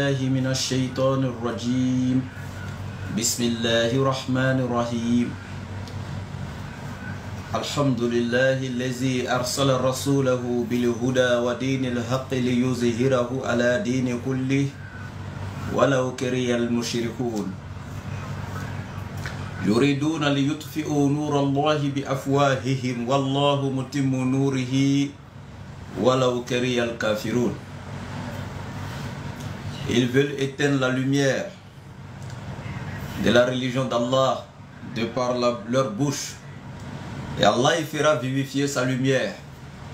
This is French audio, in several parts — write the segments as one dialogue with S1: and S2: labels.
S1: من الشيطان الرجيم بسم الله الرحمن الرحيم الحمد لله الذي أرسل رسوله بالهدى ودين الحق ليظهره على دين كله ولو كره المشركون يريدون ليطفئوا نور الله بأفواههم والله متم نوره ولو كره الكافرون. Ils veulent éteindre la lumière de la religion d'Allah de par leur bouche. Et Allah il fera vivifier sa lumière,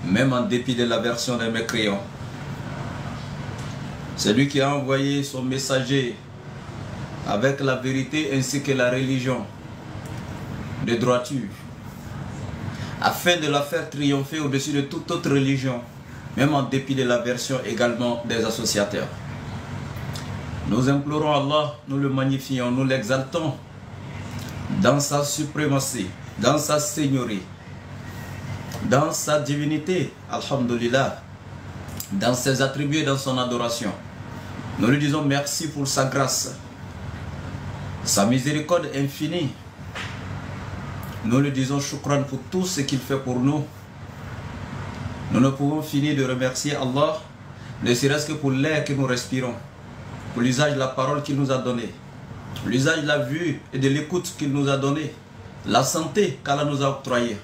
S1: même en dépit de l'aversion des mécréants. C'est lui qui a envoyé son messager avec la vérité ainsi que la religion de droiture, afin de la faire triompher au-dessus de toute autre religion, même en dépit de l'aversion également des associateurs. Nous implorons Allah, nous le magnifions, nous l'exaltons dans sa suprématie, dans sa seigneurie, dans sa divinité, alhamdulillah, dans ses attributs et dans son adoration. Nous lui disons merci pour sa grâce, sa miséricorde infinie. Nous lui disons shukran pour tout ce qu'il fait pour nous. Nous ne pouvons finir de remercier Allah, ne serait-ce que pour l'air que nous respirons, pour l'usage de la parole qu'il nous a donnée, l'usage de la vue et de l'écoute qu'il nous a donné, la santé qu'Allah nous a octroyée.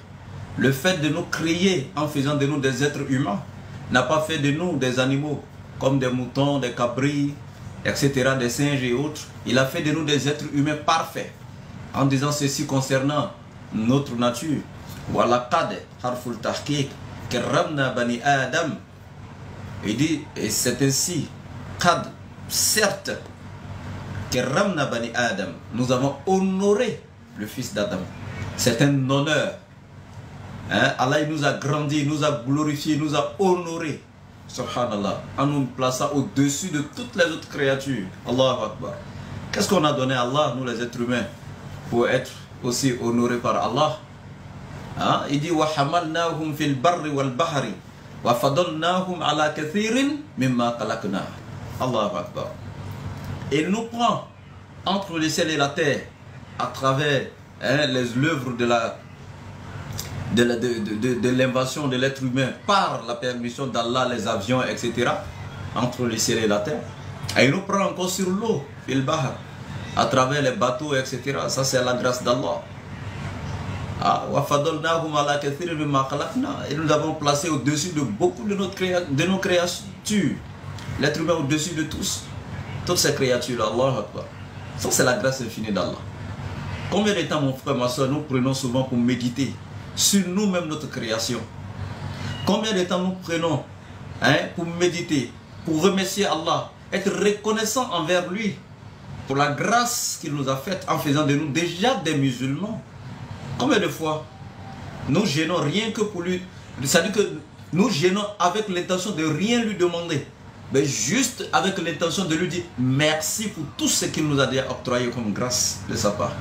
S1: Le fait de nous créer en faisant de nous des êtres humains n'a pas fait de nous des animaux comme des moutons, des cabris, etc., des singes et autres. Il a fait de nous des êtres humains parfaits en disant ceci concernant notre nature. Walaqad harful tahqiq karramna bani Adam. Il dit, et c'est ainsi, qad, certes, karramna bani Adam, nous avons honoré le fils d'Adam. C'est un honneur. Allah il nous a grandi, il nous a glorifié, il nous a honoré, subhanallah, en nous plaçant au-dessus de toutes les autres créatures. Allahu Akbar. Qu'est-ce qu'on a donné à Allah, nous les êtres humains, pour être aussi honorés par Allah? Il dit wa hamalnahum fil barri wal bahri wa fadalnahum ala kathirin mimma khalaqna. Allahu Akbar. Il nous prend entre le ciel et la terre à travers l'œuvre de l'invention de l'être humain par la permission d'Allah, les avions, etc. entre le ciel et la terre. Et il nous prend encore sur l'eau, fil bahr, à travers les bateaux, etc. Ça c'est la grâce d'Allah. Et nous avons placé au-dessus de beaucoup de nos créatures. L'être humain au-dessus de tous. Toutes ces créatures-là, Allah Akbar. Ça c'est la grâce infinie d'Allah. Combien de temps, mon frère, ma soeur, nous prenons souvent pour méditer sur nous-mêmes, notre création? Combien de temps nous prenons pour méditer, pour remercier Allah, être reconnaissant envers lui pour la grâce qu'il nous a faite en faisant de nous déjà des musulmans? Combien de fois nous gênons rien que pour lui, c'est-à-dire que nous gênons avec l'intention de rien lui demander, mais juste avec l'intention de lui dire merci pour tout ce qu'il nous a déjà octroyé comme grâce de sa part.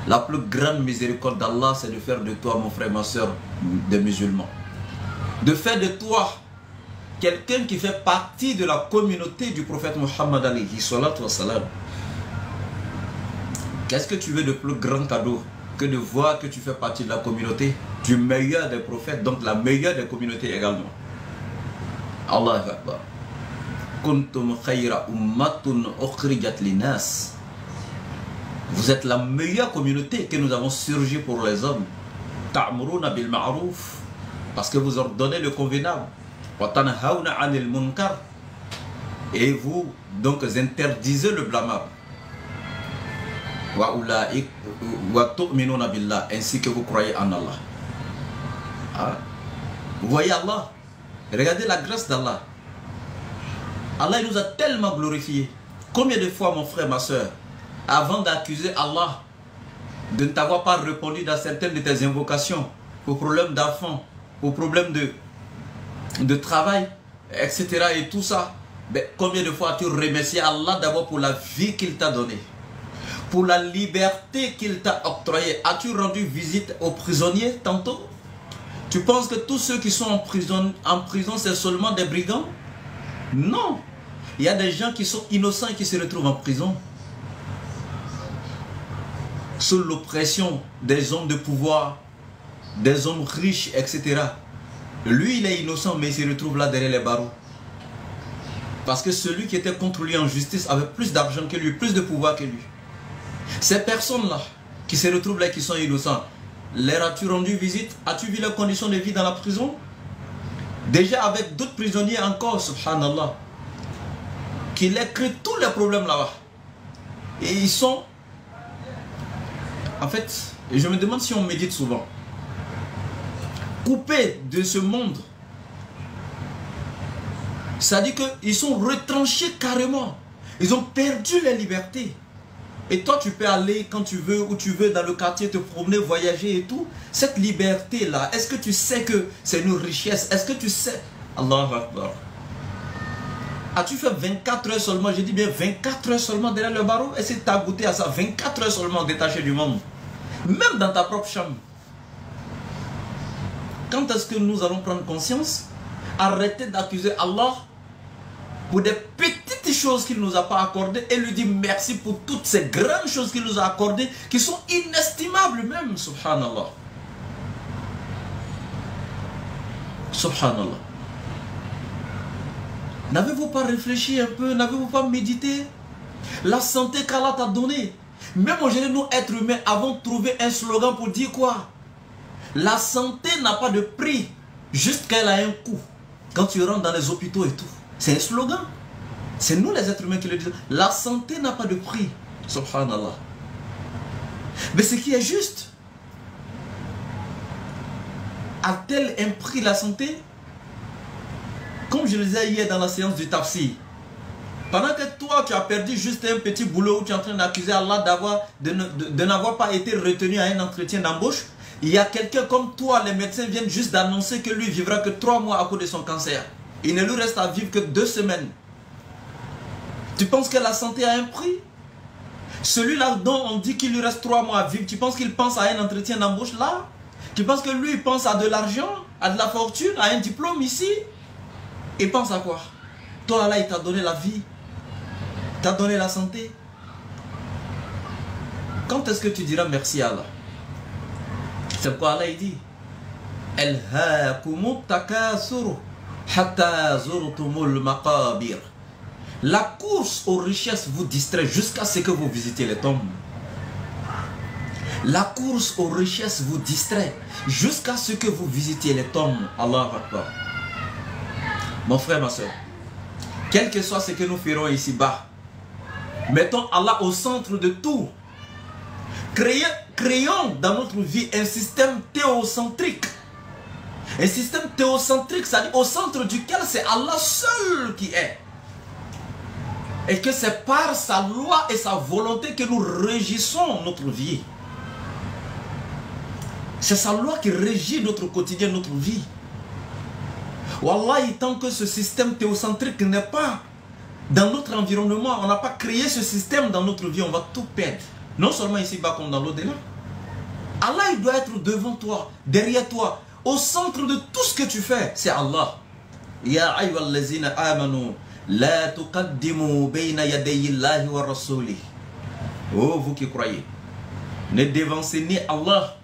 S1: La plus grande miséricorde d'Allah, c'est de faire de toi, mon frère, ma soeur, des musulmans. De faire de toi quelqu'un qui fait partie de la communauté du prophète Muhammad alayhi salatu wa salam. Qu'est-ce que tu veux de plus grand cadeau que de voir que tu fais partie de la communauté du meilleur des prophètes, donc la meilleure des communautés également. Allah Akbar. Kuntum khayra ummatun ukhrijat linas. Vous êtes la meilleure communauté que nous avons surgi pour les hommes. Ta'muruna bil ma'ruf, parce que vous ordonnez le convenable. Wa tanhauna 'anil munkar, et vous donc interdisez le blâmable. Wa tu'minuna billah, ainsi que vous croyez en Allah. Vous voyez Allah, regardez la grâce d'Allah. Allah il nous a tellement glorifiés. Combien de fois, mon frère, ma soeur, avant d'accuser Allah de ne t'avoir pas répondu dans certaines de tes invocations, pour problème d'enfant, pour problème de travail, etc. et tout ça, mais combien de fois as-tu remercié Allah d'abord pour la vie qu'il t'a donnée, pour la liberté qu'il t'a octroyée? As-tu rendu visite aux prisonniers tantôt? Tu penses que tous ceux qui sont en prison c'est seulement des brigands? Non. Il y a des gens qui sont innocents et qui se retrouvent en prison. Sous l'oppression des hommes de pouvoir, des hommes riches, etc. Lui, il est innocent, mais il se retrouve là derrière les barreaux. Parce que celui qui était contre lui en justice avait plus d'argent que lui, plus de pouvoir que lui. Ces personnes-là, qui se retrouvent là, qui sont innocents, leur as-tu rendu visite? As-tu vu leurs conditions de vie dans la prison? Déjà avec d'autres prisonniers encore, subhanallah, qui leur créent tous les problèmes là-bas. Et ils sont... En fait, je me demande si on médite souvent. Coupés de ce monde. Ça dit qu'ils sont retranchés carrément. Ils ont perdu la liberté. Et toi, tu peux aller quand tu veux, où tu veux, dans le quartier, te promener, voyager et tout. Cette liberté-là, est-ce que tu sais que c'est une richesse? Est-ce que tu sais... Allahu Akbar. As-tu fait 24 heures seulement? J'ai dit bien 24 heures seulement derrière le barreau. Est-ce que tu as goûté à ça? 24 heures seulement détaché du monde. Même dans ta propre chambre. Quand est-ce que nous allons prendre conscience? Arrêter d'accuser Allah pour des petites choses qu'il ne nous a pas accordées et lui dire merci pour toutes ces grandes choses qu'il nous a accordées qui sont inestimables même, subhanallah. Subhanallah. N'avez-vous pas réfléchi un peu? N'avez-vous pas médité? La santé qu'Allah t'a donnée. Même aujourd'hui, nous, êtres humains, avons trouvé un slogan pour dire quoi? La santé n'a pas de prix, juste qu'elle a un coût. Quand tu rentres dans les hôpitaux et tout, c'est un slogan. C'est nous les êtres humains qui le disons. La santé n'a pas de prix, subhanallah. Mais ce qui est juste, a-t-elle un prix la santé? Comme je le disais hier dans la séance du tafsir, pendant que toi tu as perdu juste un petit boulot où tu es en train d'accuser Allah de n'avoir pas été retenu à un entretien d'embauche, il y a quelqu'un comme toi, les médecins viennent juste d'annoncer que lui vivra que 3 mois à cause de son cancer. Il ne lui reste à vivre que 2 semaines. Tu penses que la santé a un prix? Celui-là dont on dit qu'il lui reste 3 mois à vivre, tu penses qu'il pense à un entretien d'embauche là? Tu penses que lui il pense à de l'argent, à de la fortune, à un diplôme ici? Il pense à quoi? Toi là il t'a donné la vie, t'a donné la santé. Quand est-ce que tu diras merci à Allah? C'est quoi Allah il dit? La course aux richesses vous distrait jusqu'à ce que vous visitiez les tombes. La course aux richesses vous distrait jusqu'à ce que vous visitiez les tombes. Allah Akbar. Mon frère, ma soeur, quel que soit ce que nous ferons ici-bas, mettons Allah au centre de tout. Créons dans notre vie un système théocentrique. Un système théocentrique, c'est-à-dire au centre duquel c'est Allah seul qui est. Et que c'est par sa loi et sa volonté que nous régissons notre vie. C'est sa loi qui régit notre quotidien, notre vie. Wallahi, tant que ce système théocentrique n'est pas dans notre environnement, on n'a pas créé ce système dans notre vie, on va tout perdre. Non seulement ici-bas comme dans l'au-delà. Allah, il doit être devant toi, derrière toi, au centre de tout ce que tu fais. C'est Allah. Ya ayyuhallazina amanu, la tuqaddimu bayna yadayi Allahi wa rasulih. Oh, vous qui croyez, ne dévancez ni Allah,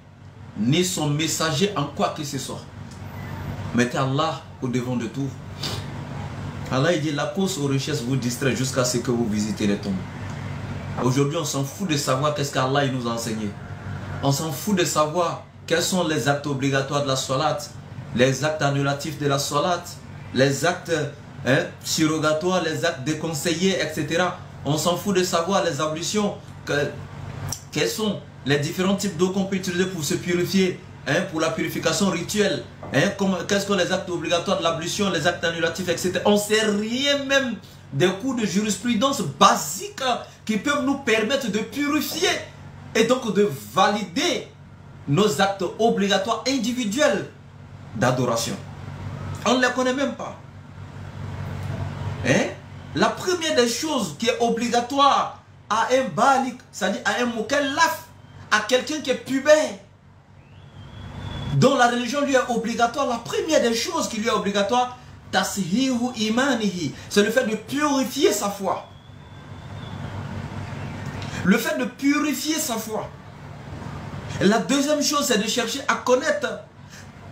S1: ni son messager en quoi que ce soit. Mettez Allah au devant de tout. Allah il dit la course aux richesses vous distrait jusqu'à ce que vous visitez les tombes. Aujourd'hui on s'en fout de savoir qu'est-ce qu'Allah nous a enseigné. On s'en fout de savoir quels sont les actes obligatoires de la salat, les actes annulatifs de la salat, les actes surrogatoires, les actes déconseillés, etc. On s'en fout de savoir les ablutions, quels sont les différents types d'eau qu'on peut utiliser pour se purifier. Pour la purification rituelle, qu'est-ce que les actes obligatoires de l'ablution, les actes annulatifs, etc. On ne sait rien même des cours de jurisprudence basiques qui peuvent nous permettre de purifier et donc de valider nos actes obligatoires individuels d'adoration. On ne les connaît même pas. La première des choses qui est obligatoire à un balik, c'est-à-dire à un mukallaf, à quelqu'un qui est pubère, dont la religion lui est obligatoire, la première des choses qui lui est obligatoire, tashihu imanihi. C'est le fait de purifier sa foi. Le fait de purifier sa foi. La deuxième chose, c'est de chercher à connaître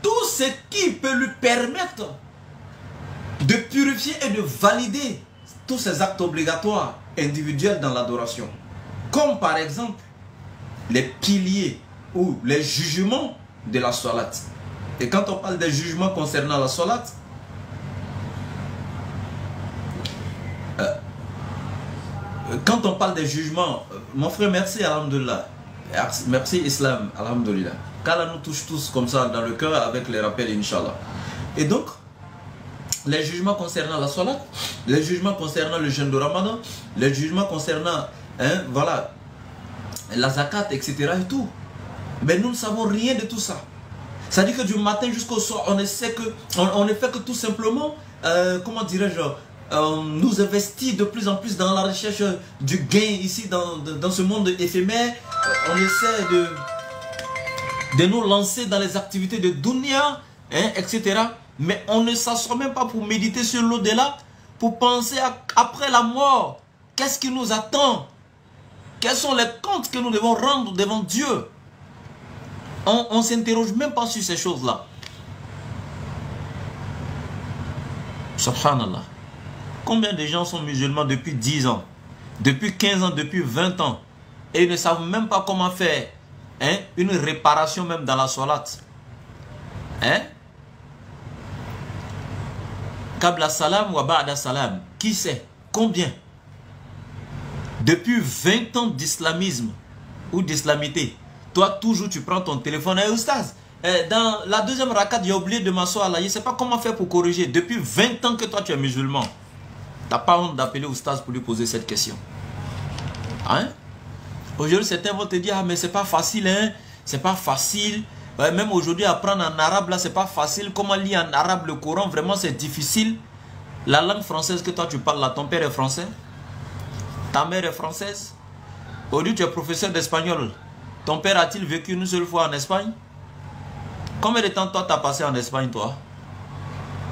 S1: tout ce qui peut lui permettre de purifier et de valider tous ces actes obligatoires individuels dans l'adoration. Comme par exemple les piliers ou les jugements de la salat. Et quand on parle des jugements concernant la salat, quand on parle des jugements, mon frère, merci, alhamdoulilah. Merci, islam, alhamdoulilah. Qu'Allah nous touche tous comme ça dans le cœur avec les rappels, Inch'Allah. Et donc, les jugements concernant la salat, les jugements concernant le jeûne de Ramadan, les jugements concernant, voilà, la zakat, etc. et tout. Mais nous ne savons rien de tout ça. C'est-à-dire que du matin jusqu'au soir, on ne fait que tout simplement, comment dirais-je, nous investir de plus en plus dans la recherche du gain ici dans ce monde éphémère. On essaie de nous lancer dans les activités de dunya, etc. Mais on ne s'assoit même pas pour méditer sur l'au-delà, pour penser après la mort. Qu'est-ce qui nous attend? Quels sont les comptes que nous devons rendre devant Dieu? On ne s'interroge même pas sur ces choses-là. Subhanallah. Combien de gens sont musulmans depuis 10 ans, depuis 15 ans, depuis 20 ans, et ils ne savent même pas comment faire une réparation même dans la salat. Qabla salam wa ba'da salam. Qui sait? Combien? Depuis 20 ans d'islamisme ou d'islamité, toi toujours tu prends ton téléphone. Oustaz, dans la deuxième rakat, j'ai oublié de m'asseoir là. Je ne sais pas comment faire pour corriger. Depuis 20 ans que toi tu es musulman. Tu n'as pas honte d'appeler Oustaz pour lui poser cette question. Aujourd'hui, certains vont te dire, ah mais c'est pas facile, c'est pas facile. Même aujourd'hui, apprendre en arabe, là, c'est pas facile. Comment lire en arabe le Coran, vraiment c'est difficile. La langue française que toi tu parles là, ton père est français, ta mère est française. Aujourd'hui, tu es professeur d'espagnol. Ton père a-t-il vécu une seule fois en Espagne? Combien de temps toi tu as passé en Espagne, toi?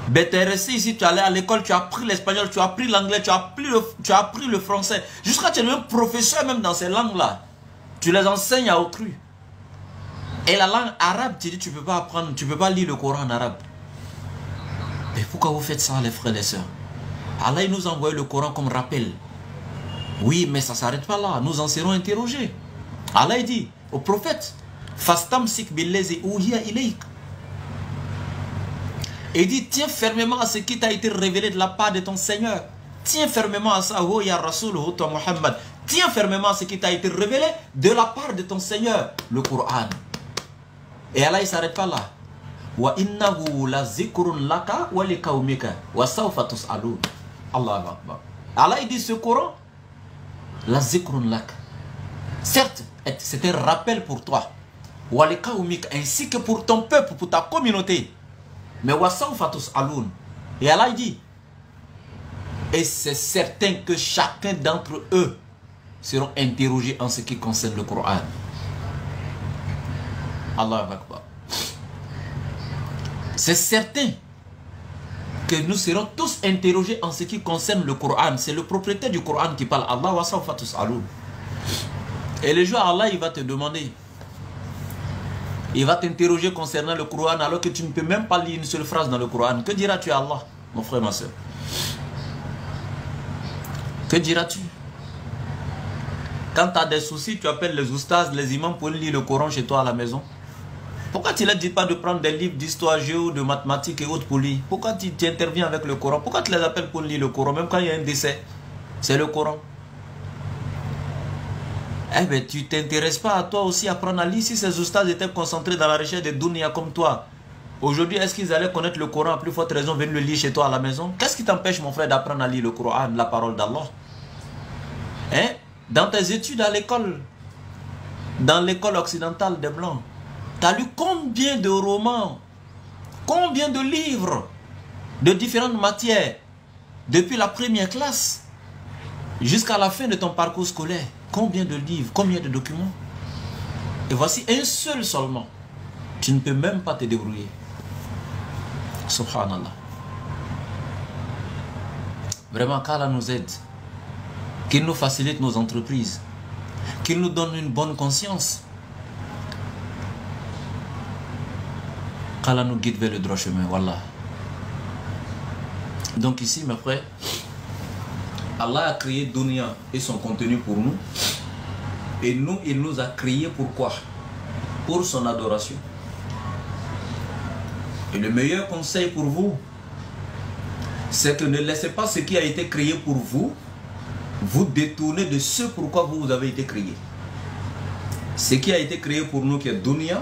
S1: Ben, tu es resté ici, tu es allé à l'école, tu as appris l'espagnol, tu as appris l'anglais, tu as appris le français. Jusqu'à tu es même professeur même dans ces langues-là. Tu les enseignes à autrui. Et la langue arabe, tu dis, tu ne peux pas apprendre, tu ne peux pas lire le Coran en arabe. Mais pourquoi vous faites ça, les frères et les sœurs? Allah il nous a envoyé le Coran comme rappel. Oui, mais ça ne s'arrête pas là. Nous en serons interrogés. Allah il dit au prophète, Fastamsik billezi uhiya ilayk. Et dit, tiens fermement à ce qui t'a été révélé de la part de ton Seigneur. Tiens fermement à ça, oh ya Rasoul, oh toi Muhammad. Tiens fermement à ce qui t'a été révélé de la part de ton Seigneur, le Coran. Et Allah, il ne s'arrête pas là. Wa innahu la zikrun laka wa li qaumika wa sawfa tus'alun. Allahu akbar. Allah, il dit ce Coran, la zikrun laka. Certes, c'est un rappel pour toi. Wa li qaumika, ainsi que pour ton peuple, pour ta communauté. Mais wasawfa tus'alun. Et Allah, il dit, et c'est certain que chacun d'entre eux seront interrogés en ce qui concerne le Coran. Allahu Akbar. C'est certain que nous serons tous interrogés en ce qui concerne le Coran. C'est le propriétaire du Coran qui parle. Allah wa sawfa tus'alun. Et le jour Allah, il va te demander. Il va t'interroger concernant le Coran alors que tu ne peux même pas lire une seule phrase dans le Coran. Que diras-tu à Allah, mon frère, ma soeur? Que diras-tu? Quand tu as des soucis, tu appelles les oustas, les imams pour lire le Coran chez toi à la maison. Pourquoi tu ne leur dis pas de prendre des livres d'histoire, géo, de mathématiques et autres pour lire? Pourquoi tu interviens avec le Coran? Pourquoi tu les appelles pour lire le Coran? Même quand il y a un décès, c'est le Coran. Eh bien, tu ne t'intéresses pas à toi aussi à apprendre à lire. Si ces oustas étaient concentrés dans la recherche de dunya comme toi, aujourd'hui, est-ce qu'ils allaient connaître le Coran? À plus forte raison, venir le lire chez toi à la maison. Qu'est-ce qui t'empêche, mon frère, d'apprendre à lire le Coran, la parole d'Allah? Dans tes études à l'école, dans l'école occidentale des Blancs, tu as lu combien de romans, combien de livres de différentes matières, depuis la première classe jusqu'à la fin de ton parcours scolaire? Combien de livres, combien de documents? Et voici un seul seulement. Tu ne peux même pas te débrouiller. Subhanallah. Vraiment, qu'Allah nous aide. Qu'il nous facilite nos entreprises. Qu'il nous donne une bonne conscience. Qu'Allah nous guide vers le droit chemin. Wallah. Donc ici, mes frères, Allah a créé Dunya et son contenu pour nous. Et nous, il nous a créés pourquoi? Pour son adoration. Et le meilleur conseil pour vous, c'est que ne laissez pas ce qui a été créé pour vous, vous détourner de ce pourquoi vous avez été créé. Ce qui a été créé pour nous, qui est Dunya,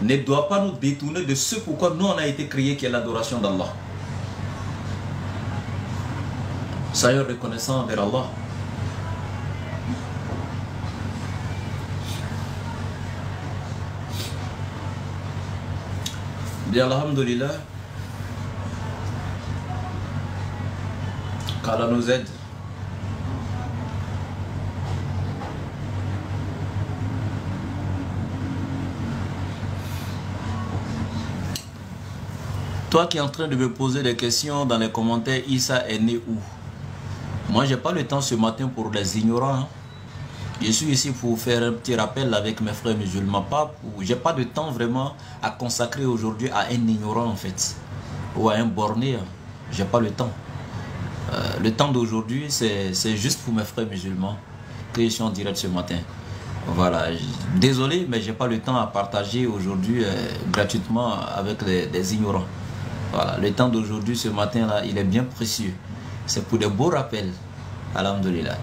S1: ne doit pas nous détourner de ce pourquoi nous on a été créé, qui est l'adoration d'Allah. Soyons reconnaissants envers Allah. Bien, alhamdulillah, qu'Allah nous aide. Toi qui es en train de me poser des questions dans les commentaires, Issa est né où? Moi, je n'ai pas le temps ce matin pour les ignorants. Hein. Je suis ici pour faire un petit rappel avec mes frères musulmans. Je n'ai pas de temps vraiment à consacrer aujourd'hui à un ignorant en fait. Ou à un borné. Hein. Je n'ai pas le temps. Le temps d'aujourd'hui, c'est juste pour mes frères musulmans que je suis en direct ce matin. Voilà. Désolé, mais je n'ai pas le temps à partager aujourd'hui gratuitement avec des ignorants. Voilà. Le temps d'aujourd'hui, ce matin-là, il est bien précieux. C'est pour de beaux rappels. Alhamdulillah.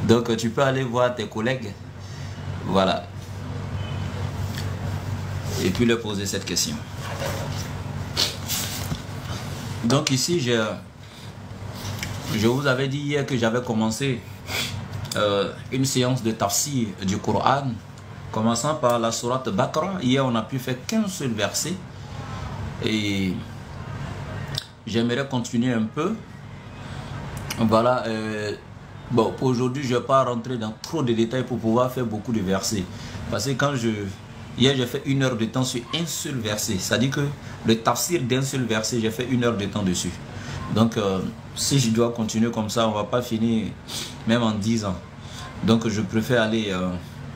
S1: Donc tu peux aller voir tes collègues. Voilà. Et puis leur poser cette question. Donc ici, je vous avais dit hier que j'avais commencé une séance de tafsir du Coran, commençant par la sourate Baqarah. Hier, on n'a pu faire qu'un seul verset. Et j'aimerais continuer un peu. Voilà. Bon, pour aujourd'hui, je ne vais pas rentrer dans trop de détails pour pouvoir faire beaucoup de versets. Parce que hier, j'ai fait 1 heure de temps sur un seul verset. C'est-à-dire que le tafsir d'un seul verset, j'ai fait 1 heure de temps dessus. Donc, si je dois continuer comme ça, on ne va pas finir même en 10 ans. Donc, je préfère aller...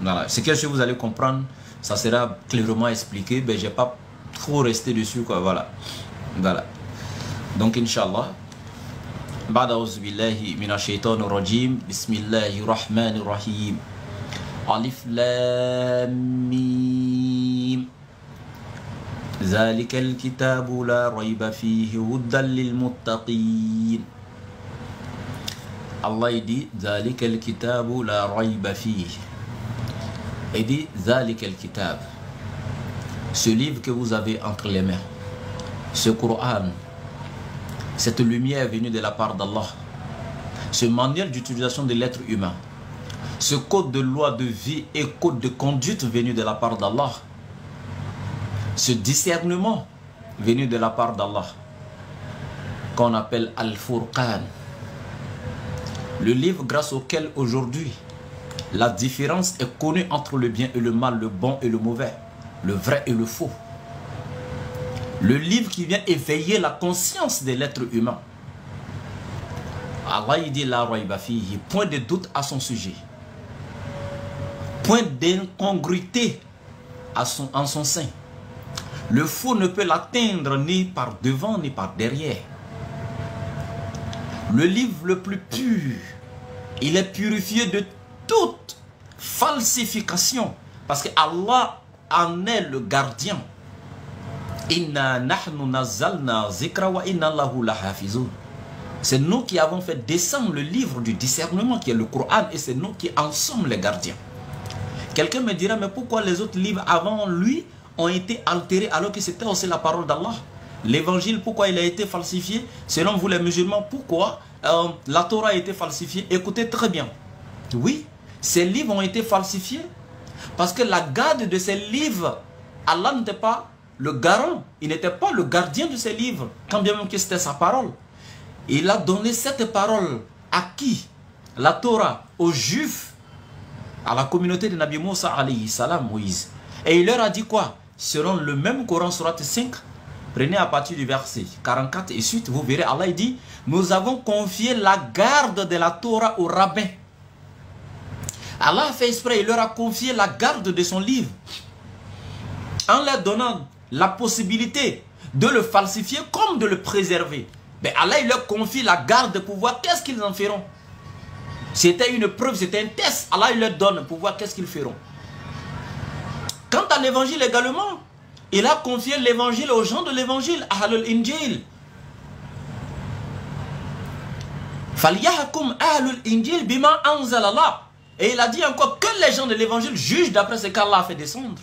S1: voilà. Ce que vous allez comprendre, ça sera clairement expliqué. Mais je n'ai pas trop resté dessus, quoi. Voilà. Voilà. Donc, Inch'Allah. بعد أعوذ بالله من الشيطان الرجيم بسم الله الرحمن الرحيم ألف لام ميم ذلك الكتاب لا ريب فيه هدى للمتقين. Allah dit ذلك الكتاب لا ريب فيه. Il dit ذلك الكتاب. Ce livre que vous avez entre les mains, ce Coran, cette lumière venue de la part d'Allah, ce manuel d'utilisation de l'être humain, ce code de loi de vie et code de conduite venu de la part d'Allah, ce discernement venu de la part d'Allah, qu'on appelle Al-Furqan, le livre grâce auquel aujourd'hui la différence est connue entre le bien et le mal, le bon et le mauvais, le vrai et le faux. Le livre qui vient éveiller la conscience de l'être humain. Allah il dit la rayba fihi, point de doute à son sujet. Point d'incongruité en son sein. Le faux ne peut l'atteindre ni par devant ni par derrière. Le livre le plus pur, il est purifié de toute falsification. Parce que Allah en est le gardien. C'est nous qui avons fait descendre le livre du discernement qui est le Coran et c'est nous qui en sommes les gardiens. Quelqu'un me dira, mais pourquoi les autres livres avant lui ont été altérés alors que c'était aussi la parole d'Allah? L'évangile, pourquoi il a été falsifié? Selon vous les musulmans, pourquoi la Torah a été falsifiée? Écoutez très bien. Oui, ces livres ont été falsifiés parce que la garde de ces livres, Allah n'était pas le garant, il n'était pas le gardien de ces livres, quand bien même que c'était sa parole. Il a donné cette parole à qui? La Torah, aux Juifs, à la communauté de Nabi Moussa alayhi salam, Moïse. Et il leur a dit quoi? Selon le même Coran, surat 5, Prenez à partir du verset 44 et suite, vous verrez, Allah dit, nous avons confié la garde de la Torah aux rabbins. Allah a fait exprès, il leur a confié la garde de son livre, en leur donnant la possibilité de le falsifier comme de le préserver. Mais Allah, il leur confie la garde pour voir qu'est-ce qu'ils en feront. C'était une preuve, c'était un test. Allah, il leur donne pour voir qu'est-ce qu'ils feront. Quant à l'évangile également, il a confié l'évangile aux gens de l'évangile, Ahlul Injil. Falyahakum Ahlul Injil bima anzalallah. Et il a dit encore que les gens de l'évangile jugent d'après ce qu'Allah a fait descendre.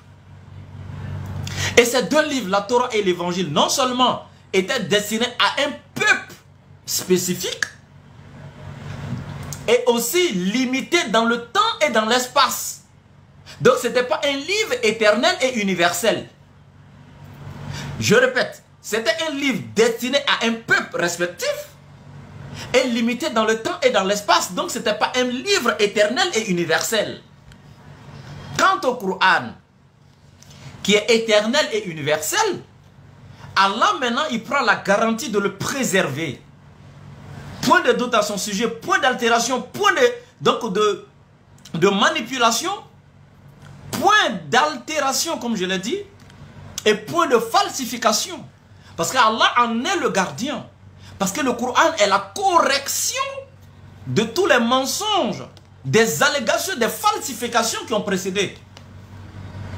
S1: Et ces deux livres, la Torah et l'évangile, non seulement étaient destinés à un peuple spécifique, et aussi limités dans le temps et dans l'espace. Donc ce n'était pas un livre éternel et universel. Je répète, c'était un livre destiné à un peuple respectif et limité dans le temps et dans l'espace. Donc ce n'était pas un livre éternel et universel. Quant au Coran, qui est éternel et universel, Allah maintenant il prend la garantie de le préserver. Point de doute à son sujet, point d'altération, point de manipulation, point d'altération comme je l'ai dit, et point de falsification. Parce qu'Allah en est le gardien. Parce que le Coran est la correction de tous les mensonges, des allégations, des falsifications qui ont précédé.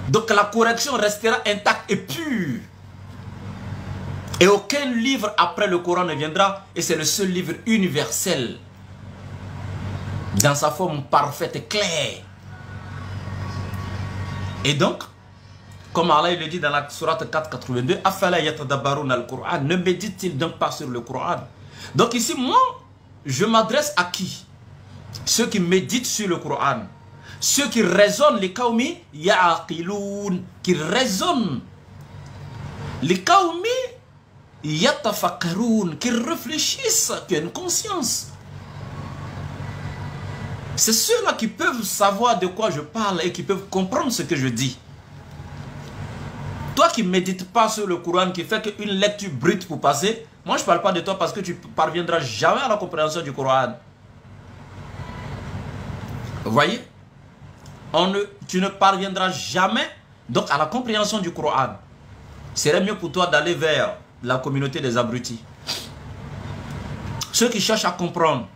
S1: Donc la correction restera intacte et pure. Et aucun livre après le Coran ne viendra. Et c'est le seul livre universel. Dans sa forme parfaite et claire. Et donc, comme Allah il le dit dans la sourate 482, Afala yatadabbaruna al-Qur'an, ne médite-t-il donc pas sur le Coran? Donc ici, moi, je m'adresse à qui? Ceux qui méditent sur le Coran. Ceux qui raisonnent, les kaoumi ya'aqiloun, qui raisonnent. Les kaoumi yatafakkaroun, qui réfléchissent, qui ont une conscience. C'est ceux-là qui peuvent savoir de quoi je parle et qui peuvent comprendre ce que je dis. Toi qui ne médites pas sur le Coran, qui fait qu'une lecture brute pour passer, moi je ne parle pas de toi parce que tu ne parviendras jamais à la compréhension du Coran. Vous voyez? Tu ne parviendras jamais donc à la compréhension du Coran. Il serait mieux pour toi d'aller vers la communauté des abrutis. Ceux qui cherchent à comprendre.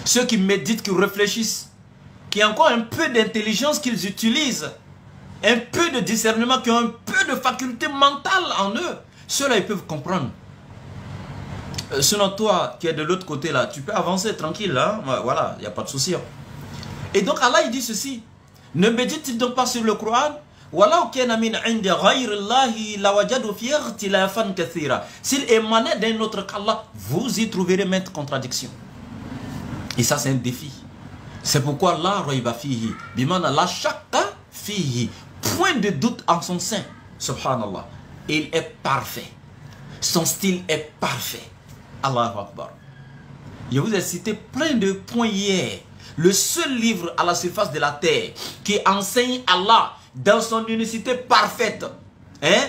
S1: Ceux qui méditent, qui réfléchissent. Qui ont encore un peu d'intelligence qu'ils utilisent. Un peu de discernement, qui ont un peu de faculté mentale en eux. Ceux-là, ils peuvent comprendre. Sinon, toi qui es de l'autre côté là, tu peux avancer tranquille. Hein? Voilà, il n'y a pas de souci. Hein. Et donc Allah il dit ceci. Ne médite-t-il donc pas sur le Coran? S'il émanait d'un autre qu'Allah, vous y trouverez maintes contradictions. Et ça c'est un défi. C'est pourquoi la rayba fihi, bimana la shakka fihi, point de doute en son sein. Subhanallah. Il est parfait. Son style est parfait. Allahu Akbar. Je vous ai cité plein de points hier. Le seul livre à la surface de la terre qui enseigne Allah dans son unicité parfaite. Hein?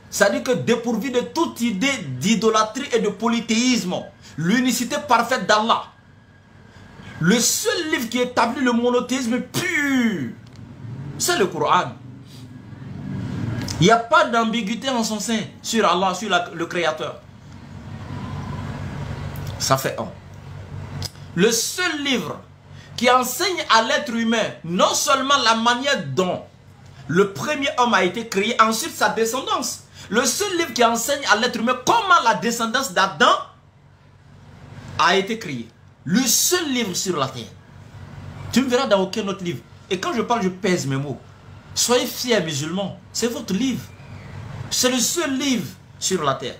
S1: C'est-à-dire que dépourvu de toute idée d'idolâtrie et de polythéisme. L'unicité parfaite d'Allah. Le seul livre qui établit le monothéisme pur, c'est le Coran. Il n'y a pas d'ambiguïté en son sein sur Allah, sur le Créateur. Ça fait un. Le seul livre qui enseigne à l'être humain non seulement la manière dont le premier homme a été créé, ensuite sa descendance. Le seul livre qui enseigne à l'être humain comment la descendance d'Adam a été créée. Le seul livre sur la terre. Tu ne verras dans aucun autre livre. Et quand je parle, je pèse mes mots. Soyez fiers musulmans. C'est votre livre. C'est le seul livre sur la terre.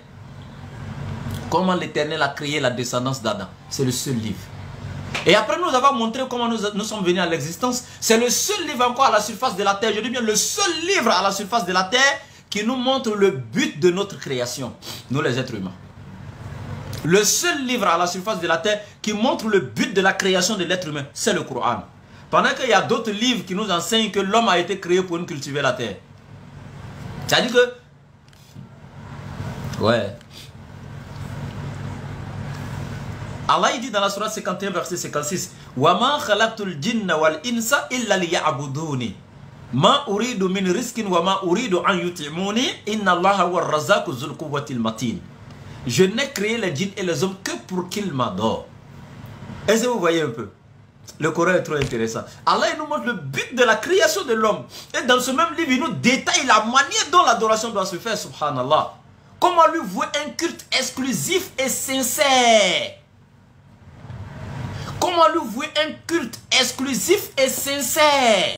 S1: Comment l'Éternel a créé la descendance d'Adam. C'est le seul livre. Et après nous avons montré comment nous sommes venus à l'existence. C'est le seul livre encore à la surface de la terre. Je dis bien le seul livre à la surface de la terre qui nous montre le but de notre création. Nous les êtres humains. Le seul livre à la surface de la terre qui montre le but de la création de l'être humain. C'est le Coran. Pendant qu'il y a d'autres livres qui nous enseignent que l'homme a été créé pour nous cultiver la terre. C'est-à-dire que Ouais. Allah il dit dans la sourate 51 verset 56 wa ma khalaqtul jinna wal insa illa liya'buduni ma uridu min rizqin wa ma uridu an yut'imuni inna Allaha huwa ar-razzaqu dhul quwwatil matin. Je n'ai créé les djinns et les hommes que pour qu'ils m'adorent. Est-ce que vous voyez un peu? Le Coran est trop intéressant. Allah il nous montre le but de la création de l'homme. Et dans ce même livre, il nous détaille la manière dont l'adoration doit se faire, subhanallah. Comment lui vouer un culte exclusif et sincère. Comment lui vouer un culte exclusif et sincère.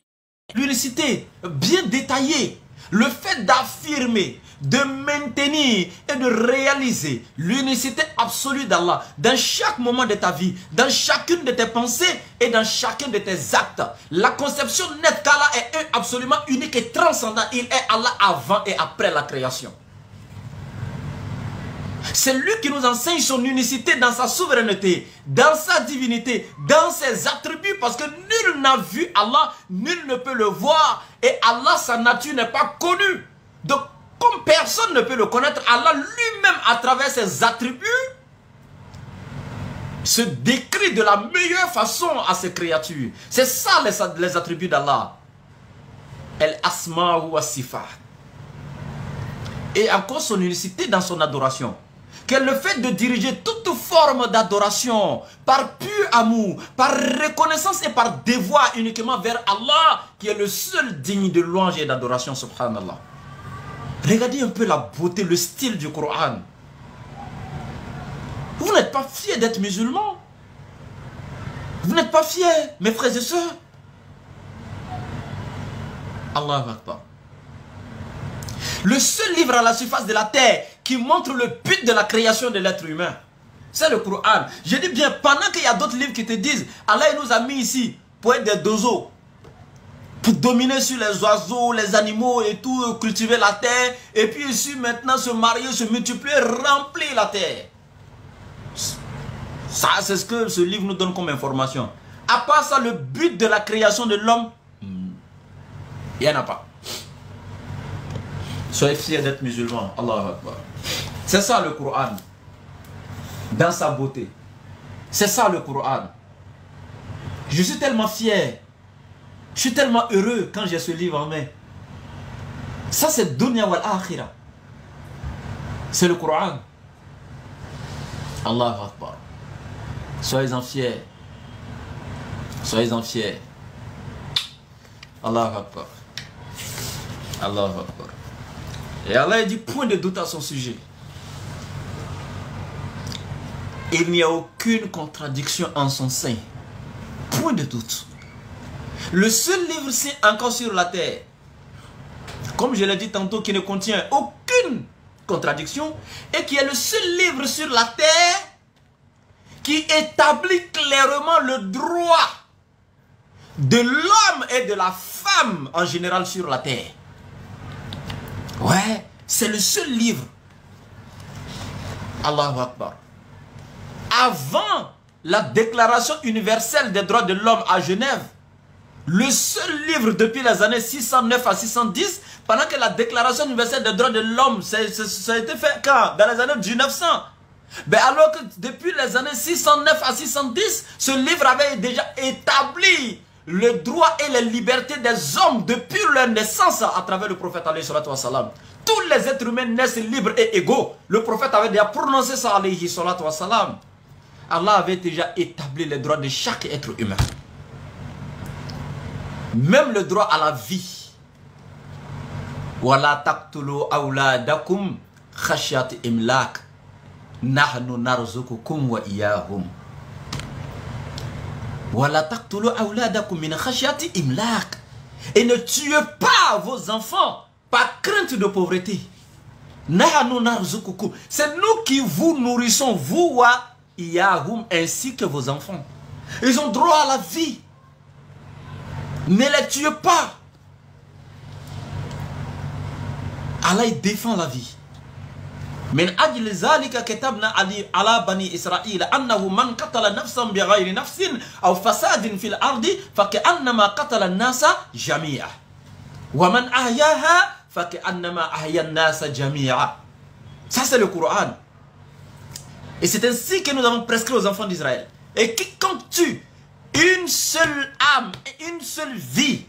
S1: L'unicité bien détaillée. Le fait d'affirmer, de maintenir et de réaliser l'unicité absolue d'Allah dans chaque moment de ta vie, dans chacune de tes pensées et dans chacun de tes actes. La conception nette qu'Allah est absolument unique et transcendant. Il est Allah avant et après la création. C'est lui qui nous enseigne son unicité dans sa souveraineté, dans sa divinité, dans ses attributs, parce que nul n'a vu Allah, nul ne peut le voir, et Allah, sa nature n'est pas connue. Donc, comme personne ne peut le connaître, Allah lui-même, à travers ses attributs, se décrit de la meilleure façon à ses créatures. C'est ça les attributs d'Allah. El asma wa sifat. Et encore son unicité dans son adoration. Qu'elle le fait de diriger toute forme d'adoration par pur amour, par reconnaissance et par devoir uniquement vers Allah, qui est le seul digne de louange et d'adoration, subhanallah. Regardez un peu la beauté, le style du Coran. Vous n'êtes pas fiers d'être musulmans? Vous n'êtes pas fiers, mes frères et sœurs? Allahu Akbar. Le seul livre à la surface de la terre qui montre le but de la création de l'être humain, c'est le Coran. Je dis bien, pendant qu'il y a d'autres livres qui te disent, Allah nous a mis ici pour être des dozos, pour dominer sur les oiseaux, les animaux et tout, cultiver la terre, et puis ici maintenant se marier, se multiplier, remplir la terre. Ça, c'est ce que ce livre nous donne comme information. À part ça, le but de la création de l'homme, il n'y en a pas. Soyez fiers d'être musulmans. Allahu Akbar. C'est ça le Coran. Dans sa beauté. C'est ça le Coran. Je suis tellement fier. Je suis tellement heureux quand j'ai ce livre en main. Ça c'est Dunya wal Akhirah. C'est le Coran. Allahu Akbar. Soyez-en fiers. Soyez-en fiers. Allahu Akbar. Allahu Akbar. Et Allah dit point de doute à son sujet. Il n'y a aucune contradiction en son sein. Point de doute. Le seul livre saint encore sur la terre, comme je l'ai dit tantôt, qui ne contient aucune contradiction, et qui est le seul livre sur la terre qui établit clairement le droit de l'homme et de la femme en général sur la terre. Ouais, c'est le seul livre. Allahu Akbar. Avant la déclaration universelle des droits de l'homme à Genève, le seul livre depuis les années 609 à 610, pendant que la déclaration universelle des droits de l'homme, ça a été fait quand? Dans les années 1900. Ben alors que depuis les années 609 à 610, ce livre avait déjà établi le droit et les libertés des hommes depuis leur naissance à travers le prophète alayhi salatu wa salam. Tous les êtres humains naissent libres et égaux. Le prophète avait déjà prononcé ça alayhi salatu wa salam. Allah avait déjà établi les droits de chaque être humain. Même le droit à la vie. Wala taqtulu awladakum khashyat imlak. Nahnu narzuqukum wa iyahum. Et ne tuez pas vos enfants par crainte de pauvreté. C'est nous qui vous nourrissons, vous wa iyahum, ainsi que vos enfants. Ils ont droit à la vie. Ne les tuez pas. Allah défend la vie. من أجل ذلك كتبنا على بني إسرائيل أنه من قتل نفسا بغير نفس أو فساد في الأرض فكأنما قتل الناس جميعا ومن أحياها فكأنما أحيا الناس جميعا. Ça, c'est le Coran. Et c'est ainsi que nous avons prescrit aux enfants d'Israël. Et quiconque tue une seule âme, une seule vie,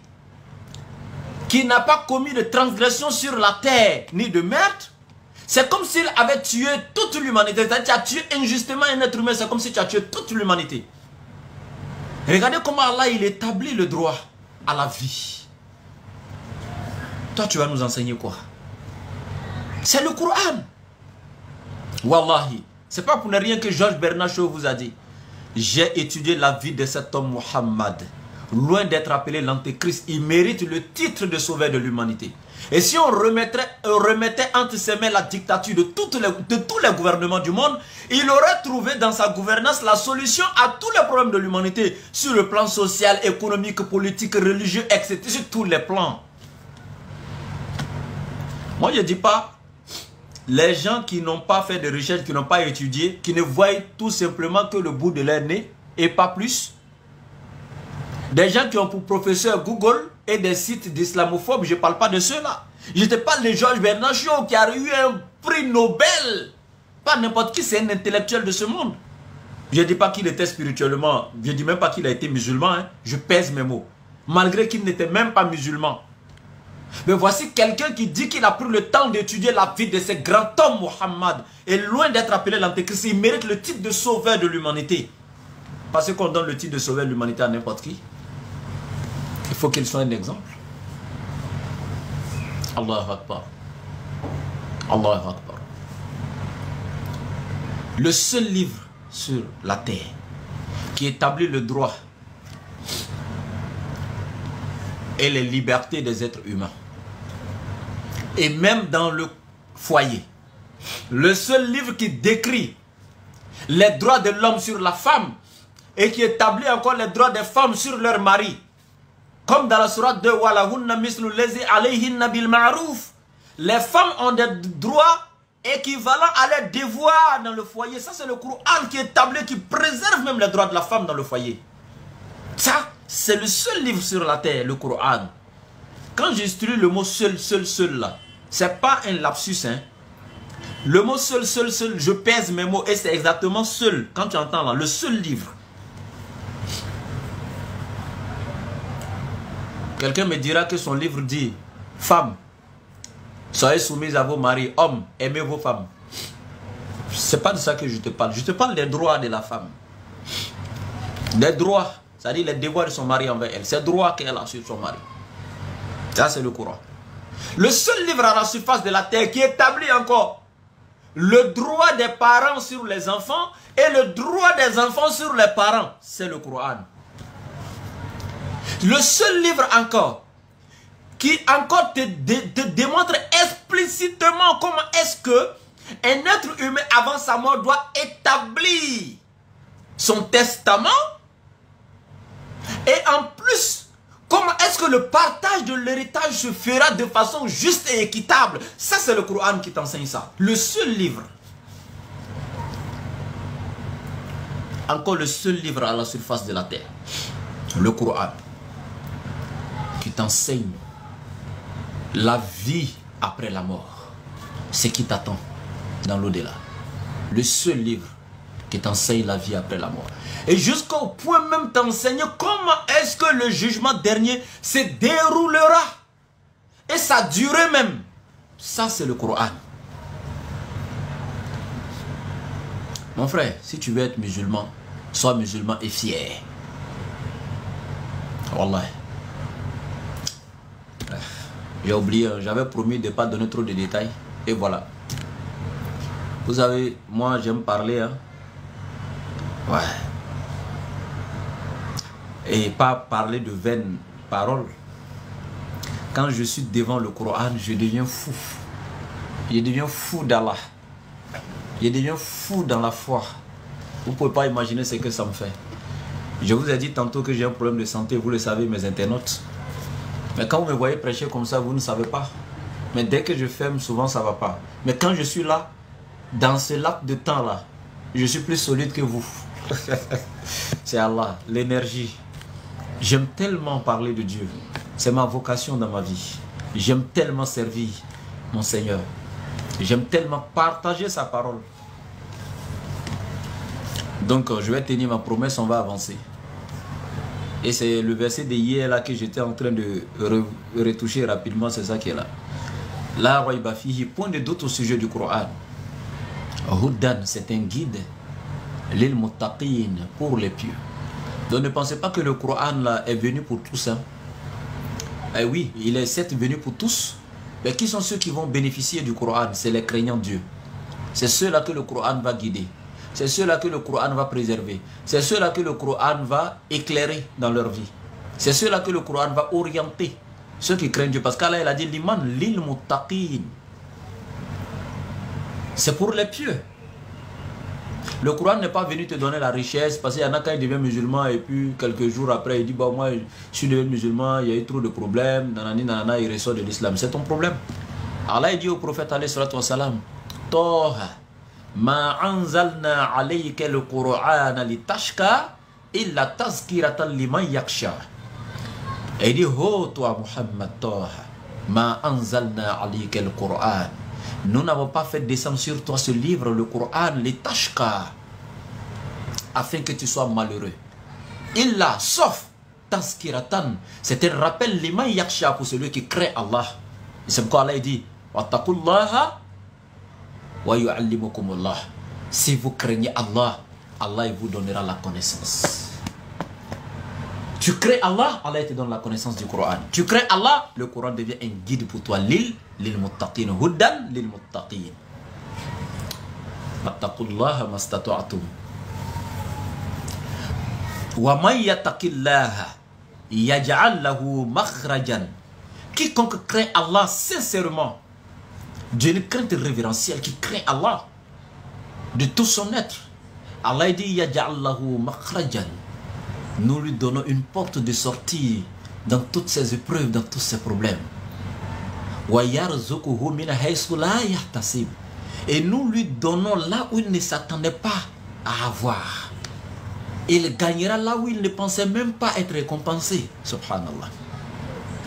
S1: qui n'a pas commis de transgression sur la terre, ni de meurtre, c'est comme s'il avait tué toute l'humanité. C'est-à-dire, tu as tué injustement un être humain, c'est comme si tu as tué toute l'humanité. Regardez comment Allah, il établit le droit à la vie. Toi, tu vas nous enseigner quoi? C'est le Coran. Wallahi. C'est pas pour ne rien que Georges Bernard Shaw vous a dit. J'ai étudié la vie de cet homme Muhammad. Loin d'être appelé l'antéchrist, il mérite le titre de sauveur de l'humanité. Et si on remettait entre ses mains la dictature de tous les gouvernements du monde, il aurait trouvé dans sa gouvernance la solution à tous les problèmes de l'humanité, sur le plan social, économique, politique, religieux, etc. Sur tous les plans. Moi, je ne dis pas les gens qui n'ont pas fait de recherche, qui n'ont pas étudié, qui ne voient tout simplement que le bout de leur nez et pas plus. Des gens qui ont pour professeur Google et des sites d'islamophobes, je ne parle pas de ceux-là. Je te parle de Georges Bernard Shaw qui a eu un prix Nobel. Pas n'importe qui, c'est un intellectuel de ce monde. Je ne dis pas qu'il était spirituellement, je ne dis même pas qu'il a été musulman, hein. Je pèse mes mots. Malgré qu'il n'était même pas musulman. Mais voici quelqu'un qui dit qu'il a pris le temps d'étudier la vie de ce grand homme Muhammad. Et loin d'être appelé l'antéchrist, il mérite le titre de sauveur de l'humanité. Parce qu'on donne le titre de sauveur de l'humanité à n'importe qui. Il faut qu'il soit un exemple. Allahu Akbar. Allahu Akbar. Le seul livre sur la terre qui établit le droit et les libertés des êtres humains. Et même dans le foyer. Le seul livre qui décrit les droits de l'homme sur la femme et qui établit encore les droits des femmes sur leur mari. Comme dans la sourate 2, les femmes ont des droits équivalents à leurs devoirs dans le foyer. Ça, c'est le Coran qui établit, qui préserve même les droits de la femme dans le foyer. Ça, c'est le seul livre sur la terre, le Coran. Quand j'utilise le mot seul là, c'est pas un lapsus, hein. Le mot seul, je pèse mes mots et c'est exactement seul. Quand tu entends là, le seul livre. Quelqu'un me dira que son livre dit, femmes, soyez soumises à vos maris, hommes, aimez vos femmes. C'est pas de ça que je te parle. Je te parle des droits de la femme. Des droits, c'est-à-dire les devoirs de son mari envers elle. Ces droits qu'elle a sur son mari. Ça, c'est le Coran. Le seul livre à la surface de la terre qui établit encore le droit des parents sur les enfants et le droit des enfants sur les parents, c'est le Coran. Le seul livre encore qui encore te démontre explicitement comment est-ce que un être humain avant sa mort doit établir son testament et en plus comment est-ce que le partage de l'héritage se fera de façon juste et équitable. Ça, c'est le Coran qui t'enseigne ça. Le seul livre. Encore le seul livre à la surface de la terre. Le Coran. Qui t'enseigne la vie après la mort. Ce qui t'attend dans l'au-delà. Le seul livre qui t'enseigne la vie après la mort. Et jusqu'au point même t'enseigner comment est-ce que le jugement dernier se déroulera. Et sa durée même. Ça, c'est le Coran. Mon frère, si tu veux être musulman, sois musulman et fier. Wallah. J'ai oublié, j'avais promis de ne pas donner trop de détails. Et voilà. Vous savez, moi j'aime parler. Hein. Ouais. Et pas parler de vaines paroles. Quand je suis devant le Coran, je deviens fou. Je deviens fou d'Allah. Je deviens fou dans la foi. Vous ne pouvez pas imaginer ce que ça me fait. Je vous ai dit tantôt que j'ai un problème de santé, vous le savez, mes internautes. Mais quand vous me voyez prêcher comme ça, vous ne savez pas. Mais dès que je ferme, souvent ça ne va pas. Mais quand je suis là, dans ce laps de temps-là, je suis plus solide que vous. C'est Allah, l'énergie. J'aime tellement parler de Dieu. C'est ma vocation dans ma vie. J'aime tellement servir mon Seigneur. J'aime tellement partager sa parole. Donc je vais tenir ma promesse, on va avancer. Et c'est le verset de hier là que j'étais en train de retoucher rapidement, c'est ça qui est là. Là, point de doute au sujet du Coran. Hudan, c'est un guide. Lil muttaqin, pour les pieux. Donc ne pensez pas que le Coran là est venu pour tous. Hein. Eh oui, il est certes venu pour tous. Mais qui sont ceux qui vont bénéficier du Coran? C'est les craignants de Dieu. C'est ceux-là que le Coran va guider. C'est ceux-là que le Coran va préserver. C'est ceux-là que le Coran va éclairer dans leur vie. C'est ceux-là que le Coran va orienter. Ceux qui craignent Dieu. Parce qu'Allah il a dit l'iman lil muttaqin. C'est pour les pieux. Le Coran n'est pas venu te donner la richesse. Parce qu'il y en a quand il devient musulman et puis quelques jours après il dit bah, moi je suis devenu musulman, il y a eu trop de problèmes. Nanani, nanana, il ressort de l'islam. C'est ton problème. Allah il dit au prophète alayhi salatu wassalam Toha Ma anzalna alayka al-Qur'ana litashka illa tazkiratan liman yakhsha. Et il dit oh toi Muhammad Toha Ma anzalna alayka al-Qur'an. Nous n'avons pas fait descendre sur toi ce livre, le Coran, litashka, afin que tu sois malheureux. Illa, sauf tazkiratan, c'est un rappel liman yakhsha pour celui qui craint Allah. Et c'est pourquoi Allah dit wattaqullaha wa yu'allimukumullah. Si vous craignez Allah, Allah vous donnera la connaissance. Tu crains Allah, Allah te donne la connaissance du Coran. Tu crains Allah, le Coran devient un guide pour toi. Lil muttaqin, hudan lil muttaqin. Wattaqullaha mastata'tum. Wa man yattaqillaha yaj'al lahu makhrajan. Quiconque craint Allah sincèrement, d'une crainte révérentielle, qui craint Allah de tout son être, Allah dit yaj'al lahu makhrajan. Nous lui donnons une porte de sortie dans toutes ces épreuves, dans tous ces problèmes. Et nous lui donnons là où il ne s'attendait pas à avoir. Il gagnera là où il ne pensait même pas être récompensé. Subhanallah.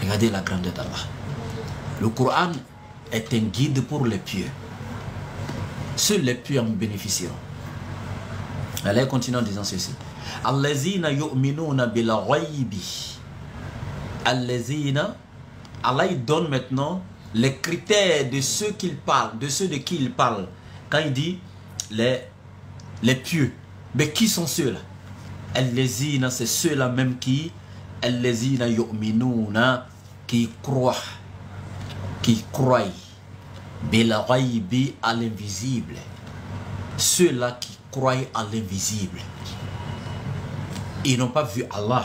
S1: Regardez la grandeur d'Allah. Le Coran est un guide pour les pieux. Seuls les pieux en bénéficieront. Allah continue en disant ceci. Allazina yu'minuna bil ghaibi. Allazina, Allah il donne maintenant les critères de ceux qu'il parle, de ceux de qui il parle. Quand il dit les pieux, mais qui sont ceux-là? Allazina, c'est ceux-là même qui allazina yu'minuna, qui croient bil ghaibi, à l'invisible. Ceux-là qui croient à l'invisible. Ils n'ont pas vu Allah.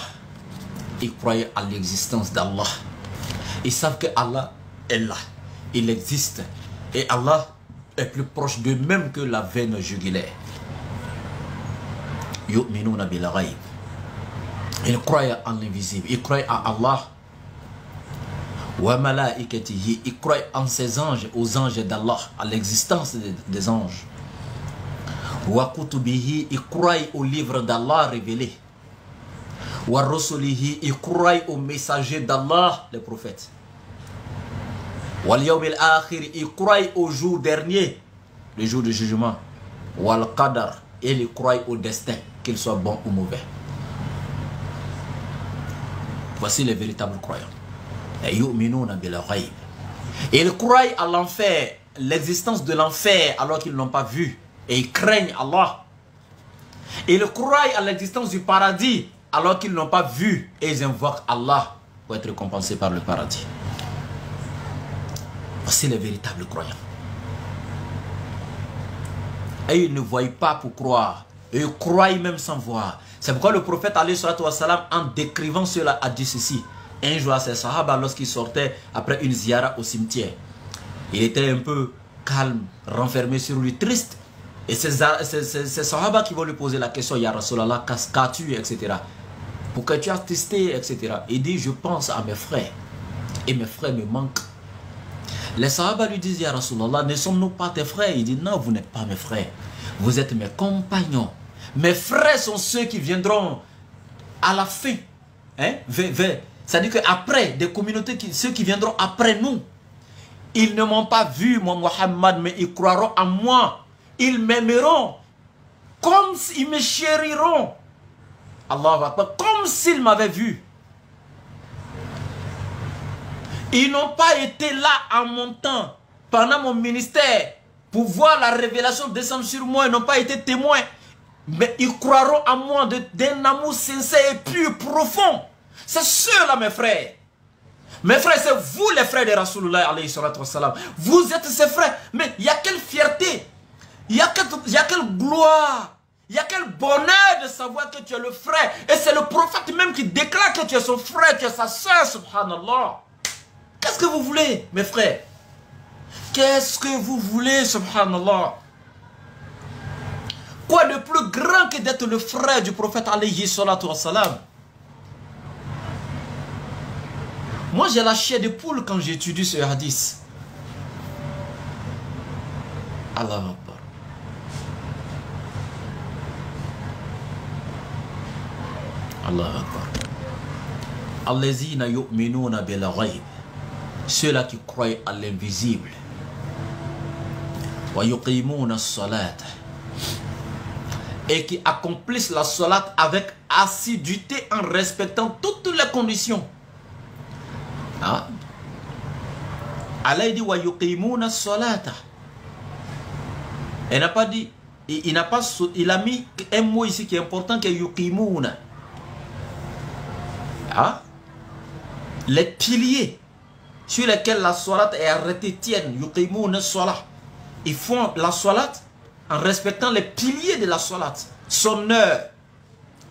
S1: Ils croyaient à l'existence d'Allah. Ils savent que Allah est là. Il existe. Et Allah est plus proche d'eux-mêmes que la veine jugulaire. Yu'minuna bil ghaib. Ils croient en l'invisible. Ils croient à Allah. Wa malaikatihi. Ils croient en ses anges, aux anges d'Allah, à l'existence des anges. Wa kutubihi. Ils croient au livre d'Allah révélé. Wa rasulihi, ils croient aux messagers d'Allah, les prophètes. Wal yawmil akhir, ils croient au jour dernier, le jour du jugement. Wal qadar, et ils croient au destin, qu'il soit bon ou mauvais. Voici les véritables croyants. Et yu'minuna bil ghaib. Ils croient à l'enfer, l'existence de l'enfer, alors qu'ils n'ont pas vu. Et ils craignent Allah. Ils croient à l'existence du paradis, alors qu'ils n'ont pas vu, et ils invoquent Allah pour être récompensés par le paradis. Voici les véritables croyants. Et ils ne voient pas pour croire. Et ils croient même sans voir. C'est pourquoi le prophète alayhi salatu wassalam, en décrivant cela, a dit ceci. Un jour à ses sahaba, lorsqu'il sortait après une ziyara au cimetière, il était un peu calme, renfermé sur lui, triste. Et ces sahaba qui vont lui poser la question, Ya Rasulallah, qu'as-tu, etc. Pourquoi tu as testé, etc. Il dit, je pense à mes frères. Et mes frères me manquent. Les sahaba lui disent, Ya Rasulallah, ne sommes-nous pas tes frères? Il dit, non, vous n'êtes pas mes frères. Vous êtes mes compagnons. Mes frères sont ceux qui viendront à la fin. Hein? C'est-à-dire qu'après, des communautés, ceux qui viendront après nous. Ils ne m'ont pas vu, moi, Muhammad, mais ils croiront en moi. Ils m'aimeront comme s'ils me chériront. Allah Akbar, comme s'ils m'avaient vu. Ils n'ont pas été là en mon temps, pendant mon ministère, pour voir la révélation descendre sur moi. Ils n'ont pas été témoins. Mais ils croiront en moi d'un amour sincère et pur, profond. C'est ceux-là, mes frères. Mes frères, c'est vous les frères de Rasulullah alayhi salatu wassalam. Vous êtes ses frères. Mais il y a quelle fierté, il y a quelle gloire, il y a quel bonheur de savoir que tu es le frère. Et c'est le prophète même qui déclare que tu es son frère, tu es sa soeur, subhanallah. Qu'est-ce que vous voulez, mes frères? Qu'est-ce que vous voulez, subhanallah? Quoi de plus grand que d'être le frère du prophète alayhi salatu wassalam? Moi, j'ai la chair de poule quand j'étudie ce hadith. Allah Akbar. Allah Akbar. Allazina yu'minuna bil ghaib. Ceux-là qui croient à l'invisible. Wa yuqimuna as-salata. Et qui accomplissent la salat avec assiduité en respectant toutes les conditions. Ah. Allah dit wa yuqimuna as-salata. Il n'a pas dit, il a mis un mot ici qui est important, qui est yuqimuna. Ah. Les piliers sur lesquels la salat est arrêtée tiennent. Yuqimuna as-salat. Ils font la salat en respectant les piliers de la salat. Son heure,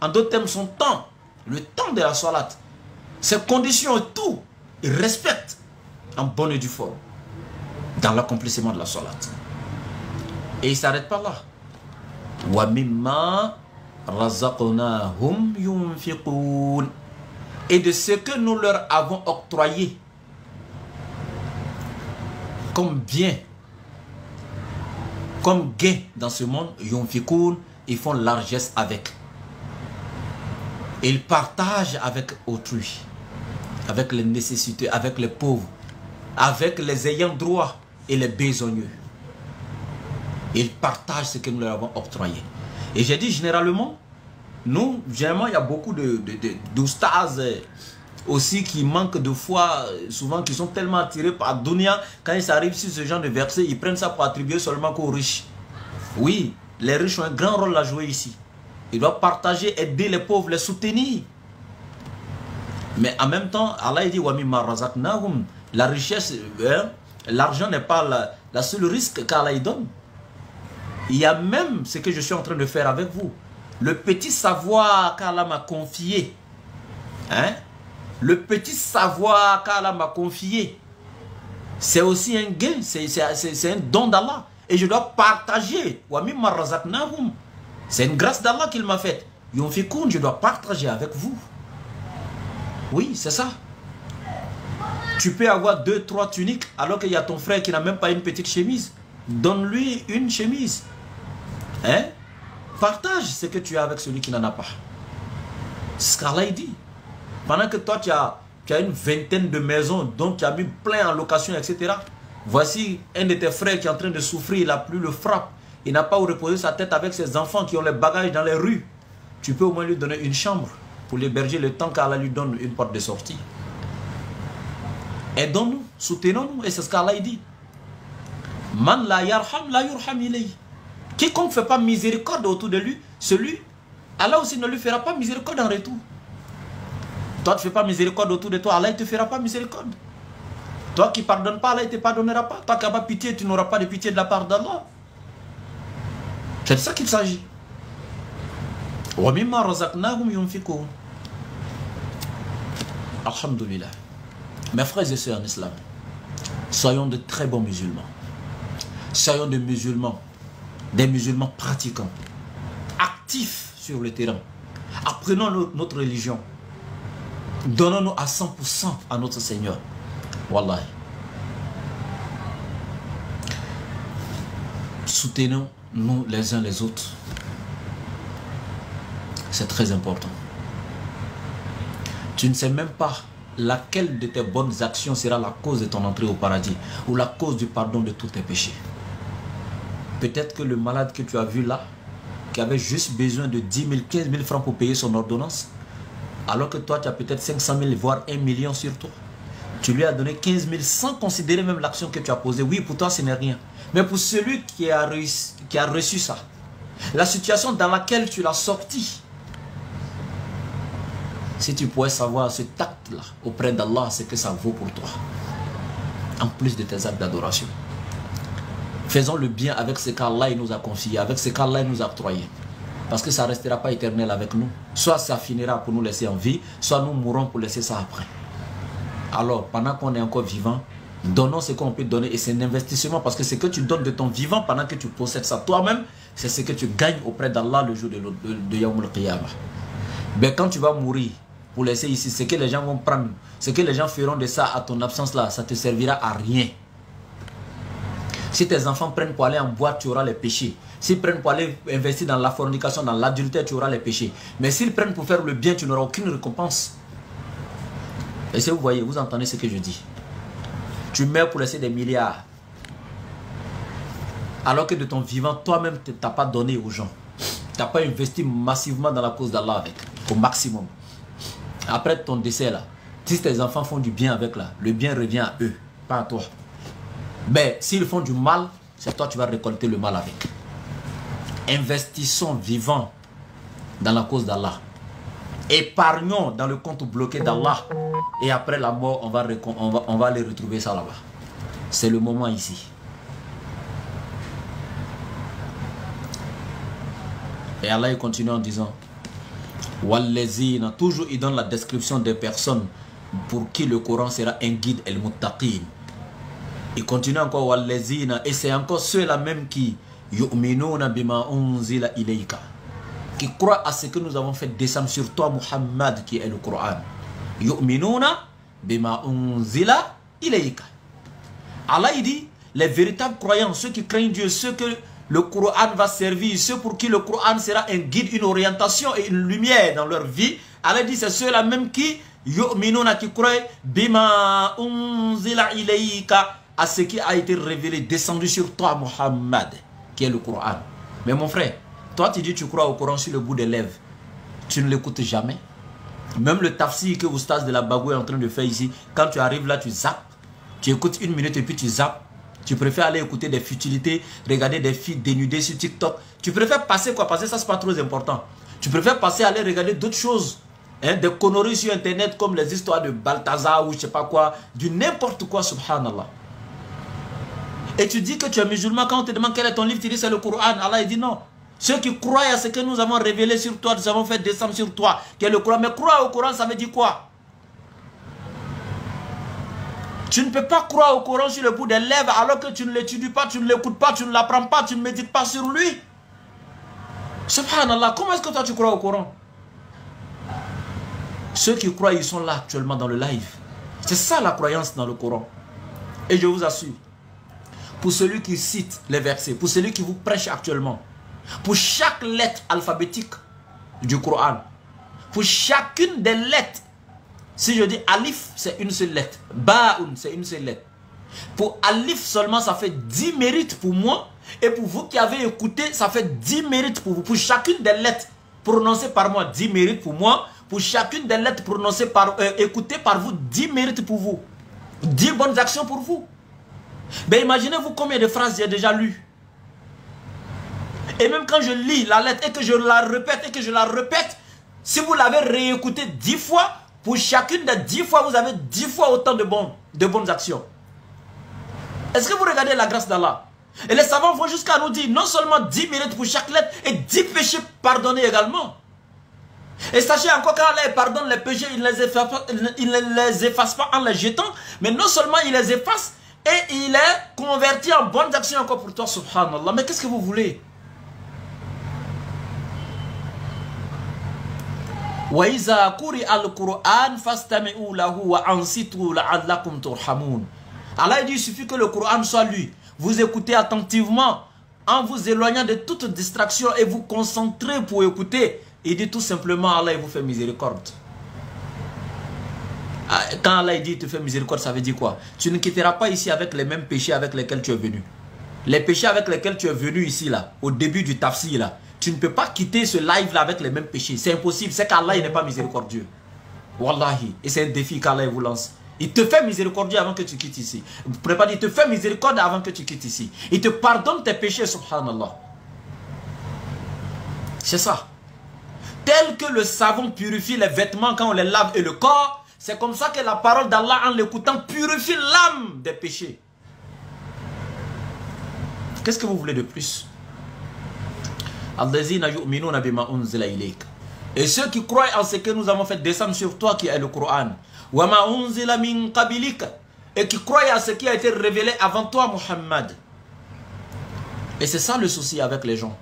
S1: en d'autres termes son temps, le temps de la salat, ses conditions et tout, ils respectent en bonne et due forme dans l'accomplissement de la salat. Et ils ne s'arrêtent pas là. Wa mimma razaqnahum yunfiqun. Et de ce que nous leur avons octroyé comme bien, comme gain dans ce monde, yunfiqun, ils font largesse avec. Ils partagent avec autrui, avec les nécessités, avec les pauvres, avec les ayants droit et les besogneux. Ils partagent ce que nous leur avons octroyé. Et j'ai dit généralement, nous, généralement, il y a beaucoup d'oustaz aussi qui manquent de foi, souvent qui sont tellement attirés par Dunia. Quand ils arrivent sur ce genre de verset, ils prennent ça pour attribuer seulement qu'aux riches. Oui, les riches ont un grand rôle à jouer ici. Ils doivent partager, aider les pauvres, les soutenir. Mais en même temps, Allah dit wa mimma razaqnahum. La richesse, l'argent n'est pas la seule risque qu'Allah donne. Il y a même ce que je suis en train de faire avec vous. Le petit savoir qu'Allah m'a confié. Hein? Le petit savoir qu'Allah m'a confié. C'est aussi un gain. C'est un don d'Allah. Et je dois partager. Wa mimma razaqnahum. C'est une grâce d'Allah qu'il m'a faite. Yunfiqun, je dois partager avec vous. Oui, c'est ça. Tu peux avoir 2, 3 tuniques alors qu'il y a ton frère qui n'a même pas une petite chemise. Donne-lui une chemise. Hein? Partage ce que tu as avec celui qui n'en a pas. C'est ce qu'Allah dit. Pendant que toi, tu as une vingtaine de maisons, donc tu as mis plein en location, etc. Voici un de tes frères qui est en train de souffrir, il n'a plus le frappe. Il n'a pas où reposer sa tête avec ses enfants qui ont les bagages dans les rues. Tu peux au moins lui donner une chambre pour l'héberger le temps qu'Allah lui donne une porte de sortie. Aidons-nous, soutenons-nous, et c'est ce qu'Allah dit. Man la yarham la yurham ilayhi. Quiconque ne fait pas miséricorde autour de lui, celui, Allah aussi ne lui fera pas miséricorde en retour. Toi, tu ne fais pas miséricorde autour de toi, Allah ne te fera pas miséricorde. Toi qui ne pardonnes pas, Allah ne te pardonnera pas. Toi qui n'as pas pitié, tu n'auras pas de pitié de la part d'Allah. C'est de ça qu'il s'agit. Wa mimma razaqnahum yunfiqun. Alhamdulillah. Mes frères et sœurs en islam, soyons de très bons musulmans. Soyons des musulmans pratiquants, actifs sur le terrain. Apprenons notre religion. Donnons-nous à 100% à notre Seigneur. Wallahi. Soutenons-nous les uns les autres. C'est très important. Tu ne sais même pas laquelle de tes bonnes actions sera la cause de ton entrée au paradis ou la cause du pardon de tous tes péchés. Peut-être que le malade que tu as vu là, qui avait juste besoin de 10 000, 15 000 francs pour payer son ordonnance, alors que toi tu as peut-être 500 000 voire 1 million sur toi. Tu lui as donné 15 000 sans considérer même l'action que tu as posée. Oui, pour toi ce n'est rien. Mais pour celui qui a reçu ça, la situation dans laquelle tu l'as sorti, si tu pouvais savoir ce tact-là auprès d'Allah, ce que ça vaut pour toi. En plus de tes actes d'adoration. Faisons le bien avec ce qu'Allah nous a confié, avec ce qu'Allah nous a octroyé. Parce que ça ne restera pas éternel avec nous. Soit ça finira pour nous laisser en vie, soit nous mourrons pour laisser ça après. Alors, pendant qu'on est encore vivant, donnons ce qu'on peut donner. Et c'est un investissement parce que ce que tu donnes de ton vivant pendant que tu possèdes ça toi-même, c'est ce que tu gagnes auprès d'Allah le jour de Yawm al-Qiyamah. Mais quand tu vas mourir, pour laisser ici, ce que les gens vont prendre, ce que les gens feront de ça à ton absence là, ça ne te servira à rien. Si tes enfants prennent pour aller en boîte, tu auras les péchés. S'ils prennent pour aller investir dans la fornication, dans l'adultère, tu auras les péchés. Mais s'ils prennent pour faire le bien, tu n'auras aucune récompense. Et si vous voyez, vous entendez ce que je dis. Tu meurs pour laisser des milliards. Alors que de ton vivant, toi-même, tu n'as pas donné aux gens. Tu n'as pas investi massivement dans la cause d'Allah avec, au maximum. Après ton décès là, si tes enfants font du bien avec là, le bien revient à eux, pas à toi. Mais s'ils font du mal, c'est toi qui vas récolter le mal avec. Investissons vivants dans la cause d'Allah. Épargnons dans le compte bloqué d'Allah. Et après la mort, on va les retrouver ça là-bas. C'est le moment ici. Et Allah il continue en disant Wallazina, toujours il donne la description des personnes pour qui le Coran sera un guide el-muttaqin. Il continue encore Wallazina, et c'est encore ceux-là même qui yu'minuna bima unzila ilayka, qui croient à ce que nous avons fait descendre sur toi Muhammad, qui est le Coran. Yu'minuna bima unzila ilayka. Allah il dit les véritables croyants, ceux qui craignent Dieu, ceux que le Coran va servir, ceux pour qui le Coran sera un guide, une orientation et une lumière dans leur vie. Allah dit c'est ceux-là même qui yu'minuna, qui croient bima unzila ilayka, à ce qui a été révélé, descendu sur toi Muhammad, qui est le Coran. Mais mon frère, toi tu dis tu crois au Coran sur le bout des lèvres, tu ne l'écoutes jamais. Même le tafsir que Oustaz de la Bagou est en train de faire ici, quand tu arrives là tu zappes, tu écoutes une minute et puis tu zappes. Tu préfères aller écouter des futilités, regarder des filles dénudées sur TikTok. Tu préfères passer quoi? Parce que ça c'est pas trop important. Tu préfères passer aller regarder d'autres choses, hein, des conneries sur internet comme les histoires de Balthazar ou je sais pas quoi, du n'importe quoi, subhanallah. Et tu dis que tu es musulman, quand on te demande quel est ton livre, tu dis c'est le Coran. Allah il dit non. Ceux qui croient à ce que nous avons révélé sur toi, nous avons fait descendre sur toi, qui est le Coran. Mais croire au Coran, ça veut dire quoi? Tu ne peux pas croire au Coran sur le bout des lèvres alors que tu ne l'étudies pas, tu ne l'écoutes pas, tu ne l'apprends pas, tu ne médites pas sur lui. Subhanallah, comment est-ce que toi tu crois au Coran? Ceux qui croient, ils sont là actuellement dans le live. C'est ça la croyance dans le Coran. Et je vous assure, pour celui qui cite les versets, pour celui qui vous prêche actuellement, pour chaque lettre alphabétique du Coran, pour chacune des lettres, si je dis alif, c'est une seule lettre. Ba'un, c'est une seule lettre. Pour alif seulement, ça fait 10 mérites pour moi. Et pour vous qui avez écouté, ça fait 10 mérites pour vous. Pour chacune des lettres prononcées par moi, 10 mérites pour moi. Pour chacune des lettres prononcées par, écoutées par vous, 10 mérites pour vous. 10 bonnes actions pour vous. Mais imaginez-vous combien de phrases j'ai déjà lues. Et même quand je lis la lettre et que je la répète, si vous l'avez réécoutée 10 fois, pour chacune des 10 fois, vous avez 10 fois autant de bonnes actions. Est-ce que vous regardez la grâce d'Allah? Et les savants vont jusqu'à nous dire non seulement 10 mérites pour chaque lettre et 10 péchés pardonnés également. Et sachez encore quand Allah pardonne les péchés, il ne les efface pas en les jetant, mais non seulement il les efface et il est converti en bonnes actions encore pour toi, subhanallah. Mais qu'est-ce que vous voulez? Allah dit il suffit que le Coran soit lu. Vous écoutez attentivement en vous éloignant de toute distraction et vous concentrez pour écouter. Il dit tout simplement Allah il vous fait miséricorde.
S2: Quand Allah dit te fait miséricorde, ça veut dire quoi? Tu ne quitteras pas ici avec les mêmes péchés avec lesquels tu es venu. Les péchés avec lesquels tu es venu ici, là, au début du tafsir, là, tu ne peux pas quitter ce live-là avec les mêmes péchés. C'est impossible. C'est qu'Allah n'est pas miséricordieux. Wallahi. Et c'est un défi qu'Allah vous lance. Il te fait miséricordieux avant que tu quittes ici. Vous ne pouvez pas dire, il te fait miséricorde avant que tu quittes ici. Il te pardonne tes péchés, subhanallah. C'est ça. Tel que le savon purifie les vêtements quand on les lave et le corps, c'est comme ça que la parole d'Allah, en l'écoutant, purifie l'âme des péchés. Qu'est-ce que vous voulez de plus? Et ceux qui croient en ce que nous avons fait descendre sur toi, qui est le Coran, et qui croient à ce qui a été révélé avant toi, Muhammad. Et c'est ça le souci avec les gens.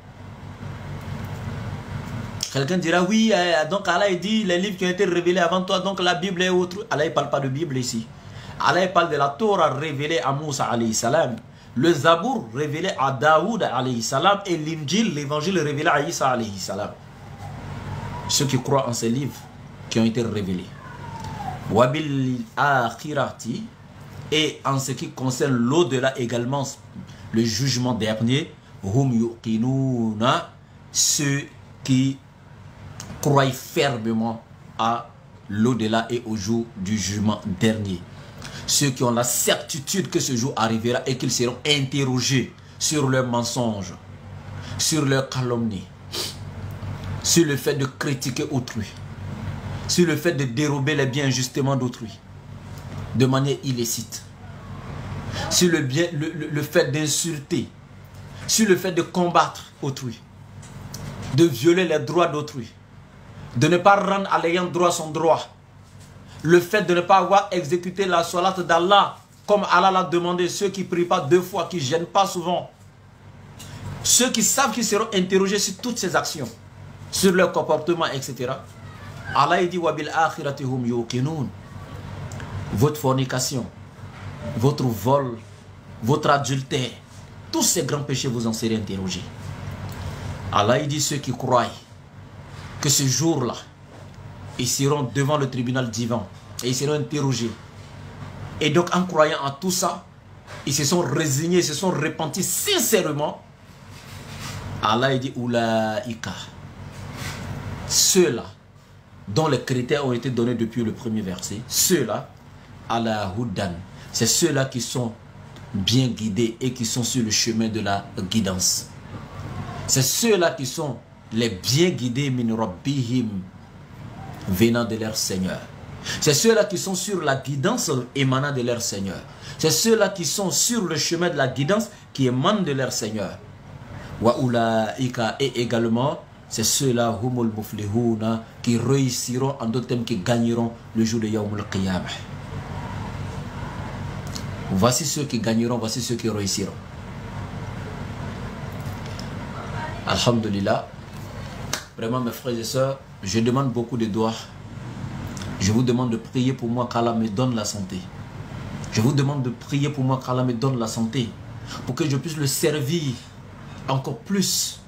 S2: Quelqu'un dira, oui, donc Allah dit les livres qui ont été révélés avant toi, donc la Bible est autre. Allah ne parle pas de Bible ici. Allah parle de la Torah révélée à Moussa alayhi salam, le Zabour révélé à Daoud alayhi salam et l'Injil, l'évangile révélé à Isa alayhi salam. Ceux qui croient en ces livres qui ont été révélés. Wabil akhirati, et en ce qui concerne l'au-delà également, le jugement dernier, hum yuqinuna, ceux qui croient fermement à l'au-delà et au jour du jugement dernier. Ceux qui ont la certitude que ce jour arrivera et qu'ils seront interrogés sur leurs mensonges, sur leurs calomnies, sur le fait de critiquer autrui, sur le fait de dérober les biens injustement d'autrui, de manière illicite, sur le fait d'insulter, sur le fait de combattre autrui, de violer les droits d'autrui, de ne pas rendre à l'ayant droit son droit, le fait de ne pas avoir exécuté la salat d'Allah comme Allah l'a demandé, ceux qui ne prient pas 2 fois, qui ne gênent pas souvent, ceux qui savent qu'ils seront interrogés sur toutes ces actions, sur leur comportement, etc. Allah dit wabil akhirati hum yuqinun. Votre fornication, votre vol, votre adultère, tous ces grands péchés, vous en serez interrogés. Allah dit ceux qui croient que ce jour-là, ils seront devant le tribunal divin et ils seront interrogés. Et donc en croyant en tout ça, ils se sont résignés, ils se sont repentis sincèrement. Allah dit Oulaïka, ceux-là dont les critères ont été donnés depuis le premier verset, ceux-là, ala hudan, c'est ceux-là qui sont bien guidés et qui sont sur le chemin de la guidance. C'est ceux-là qui sont les bien guidés min rabbihim, venant de leur Seigneur. C'est ceux-là qui sont sur la guidance émanant de leur Seigneur. C'est ceux-là qui sont sur le chemin de la guidance qui émane de leur Seigneur. Wa ulaika, et également c'est ceux-là humul muflihuna, qui réussiront, en d'autres termes qui gagneront le jour de Yawmul Qiyamah. Voici ceux qui gagneront, voici ceux qui réussiront. Alhamdulillah. Vraiment mes frères et sœurs, je demande beaucoup de doigts. Je vous demande de prier pour moi qu'Allah me donne la santé. Je vous demande de prier pour moi qu'Allah me donne la santé, pour que je puisse le servir encore plus.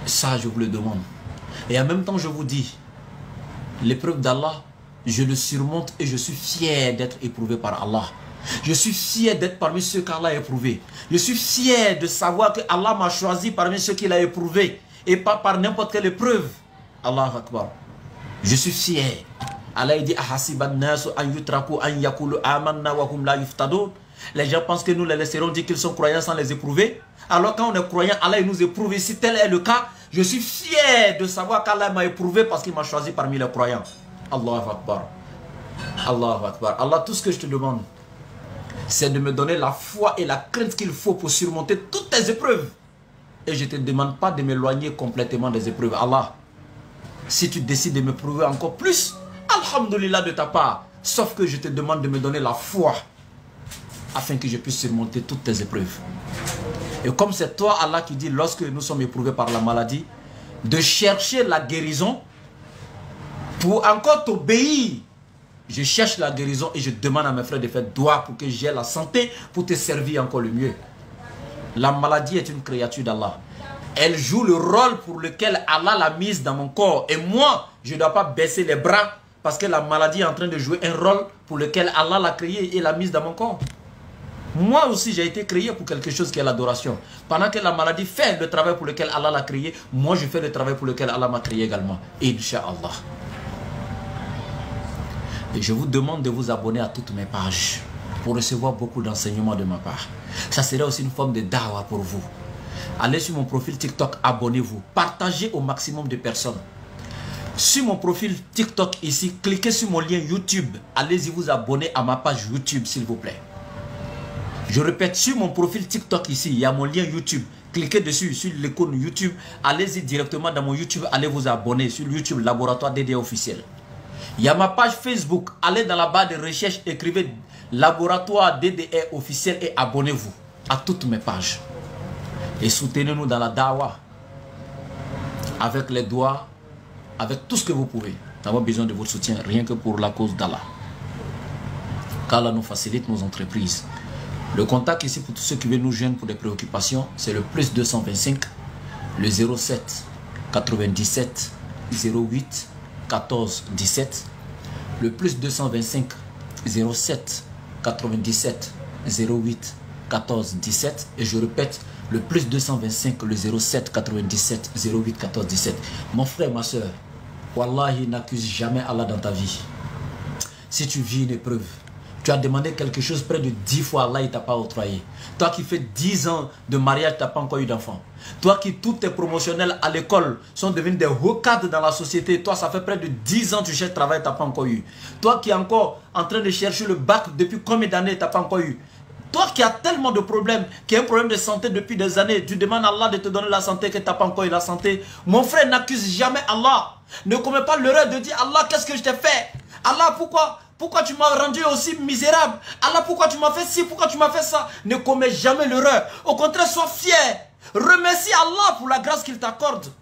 S2: Ça, je vous le demande. Et en même temps, je vous dis, l'épreuve d'Allah, je le surmonte et je suis fier d'être éprouvé par Allah. Je suis fier d'être parmi ceux qu'Allah a éprouvés. Je suis fier de savoir que Allah m'a choisi parmi ceux qu'il a éprouvés et pas par n'importe quelle épreuve. Allahu Akbar. Je suis fier. Allah dit les gens pensent que nous les laisserons dire qu'ils sont croyants sans les éprouver. Alors quand on est croyant, Allah nous éprouve. Et si tel est le cas, je suis fier de savoir qu'Allah m'a éprouvé parce qu'il m'a choisi parmi les croyants. Allahu Akbar. Allahu Akbar. Allah, tout ce que je te demande, c'est de me donner la foi et la crainte qu'il faut pour surmonter toutes tes épreuves. Et je ne te demande pas de m'éloigner complètement des épreuves. Allah, si tu décides de me prouver encore plus, alhamdulillah de ta part. Sauf que je te demande de me donner la foi afin que je puisse surmonter toutes tes épreuves. Et comme c'est toi, Allah, qui dit, lorsque nous sommes éprouvés par la maladie, de chercher la guérison pour encore t'obéir. Je cherche la guérison et je demande à mes frères de faire doigt pour que j'ai la santé pour te servir encore le mieux. La maladie est une créature d'Allah. Elle joue le rôle pour lequel Allah l'a mise dans mon corps. Et moi, je ne dois pas baisser les bras Parce que la maladie est en train de jouer un rôle pour lequel Allah l'a créé et l'a mise dans mon corps. Moi aussi, j'ai été créé pour quelque chose qui est l'adoration. Pendant que la maladie fait le travail pour lequel Allah l'a créé, moi je fais le travail pour lequel Allah m'a créé également. Inch'Allah. Et je vous demande de vous abonner à toutes mes pages pour recevoir beaucoup d'enseignements de ma part. Ça serait aussi une forme de da'wah pour vous. Allez sur mon profil TikTok, abonnez-vous. Partagez au maximum de personnes. Sur mon profil TikTok ici, cliquez sur mon lien YouTube. Allez-y vous abonner à ma page YouTube s'il vous plaît. Je répète, sur mon profil TikTok ici, il y a mon lien YouTube. Cliquez dessus, sur l'icône YouTube. Allez-y directement dans mon YouTube, allez vous abonner sur YouTube, Laboratoire DDA officiel. Il y a ma page Facebook. Allez dans la barre de recherche, écrivez Laboratoire DDA officiel et abonnez-vous à toutes mes pages. Et soutenez-nous dans la dawa. Avec les doigts, avec tout ce que vous pouvez. Nous avons besoin de votre soutien, rien que pour la cause d'Allah. Qu'Allah nous facilite nos entreprises. Le contact ici pour tous ceux qui veulent nous joindre pour des préoccupations, c'est le plus 225, le 07 97 08 14 17, le plus 225 07 97 08 14 17, et je répète, le plus 225, le 07 97 08 14 17. Mon frère, ma soeur, Wallahi, n'accuse jamais Allah dans ta vie. Si tu vis une épreuve, tu as demandé quelque chose près de 10 fois, Allah il t'a pas octroyé. Toi qui fais 10 ans de mariage, tu n'as pas encore eu d'enfant. Toi qui tous tes promotionnels à l'école sont devenus des hauts cadres dans la société. Toi ça fait près de 10 ans que tu cherches travail, tu n'as pas encore eu. Toi qui es encore en train de chercher le bac depuis combien d'années, tu n'as pas encore eu. Toi qui as tellement de problèmes, qui as un problème de santé depuis des années, tu demandes à Allah de te donner la santé que tu n'as pas encore eu la santé. Mon frère, n'accuse jamais Allah. Ne commets pas l'erreur de dire Allah, qu'est-ce que je t'ai fait? Allah, pourquoi tu m'as rendu aussi misérable? Allah, pourquoi tu m'as fait ci? Pourquoi tu m'as fait ça? Ne commets jamais l'erreur. Au contraire, sois fier. Remercie Allah pour la grâce qu'il t'accorde.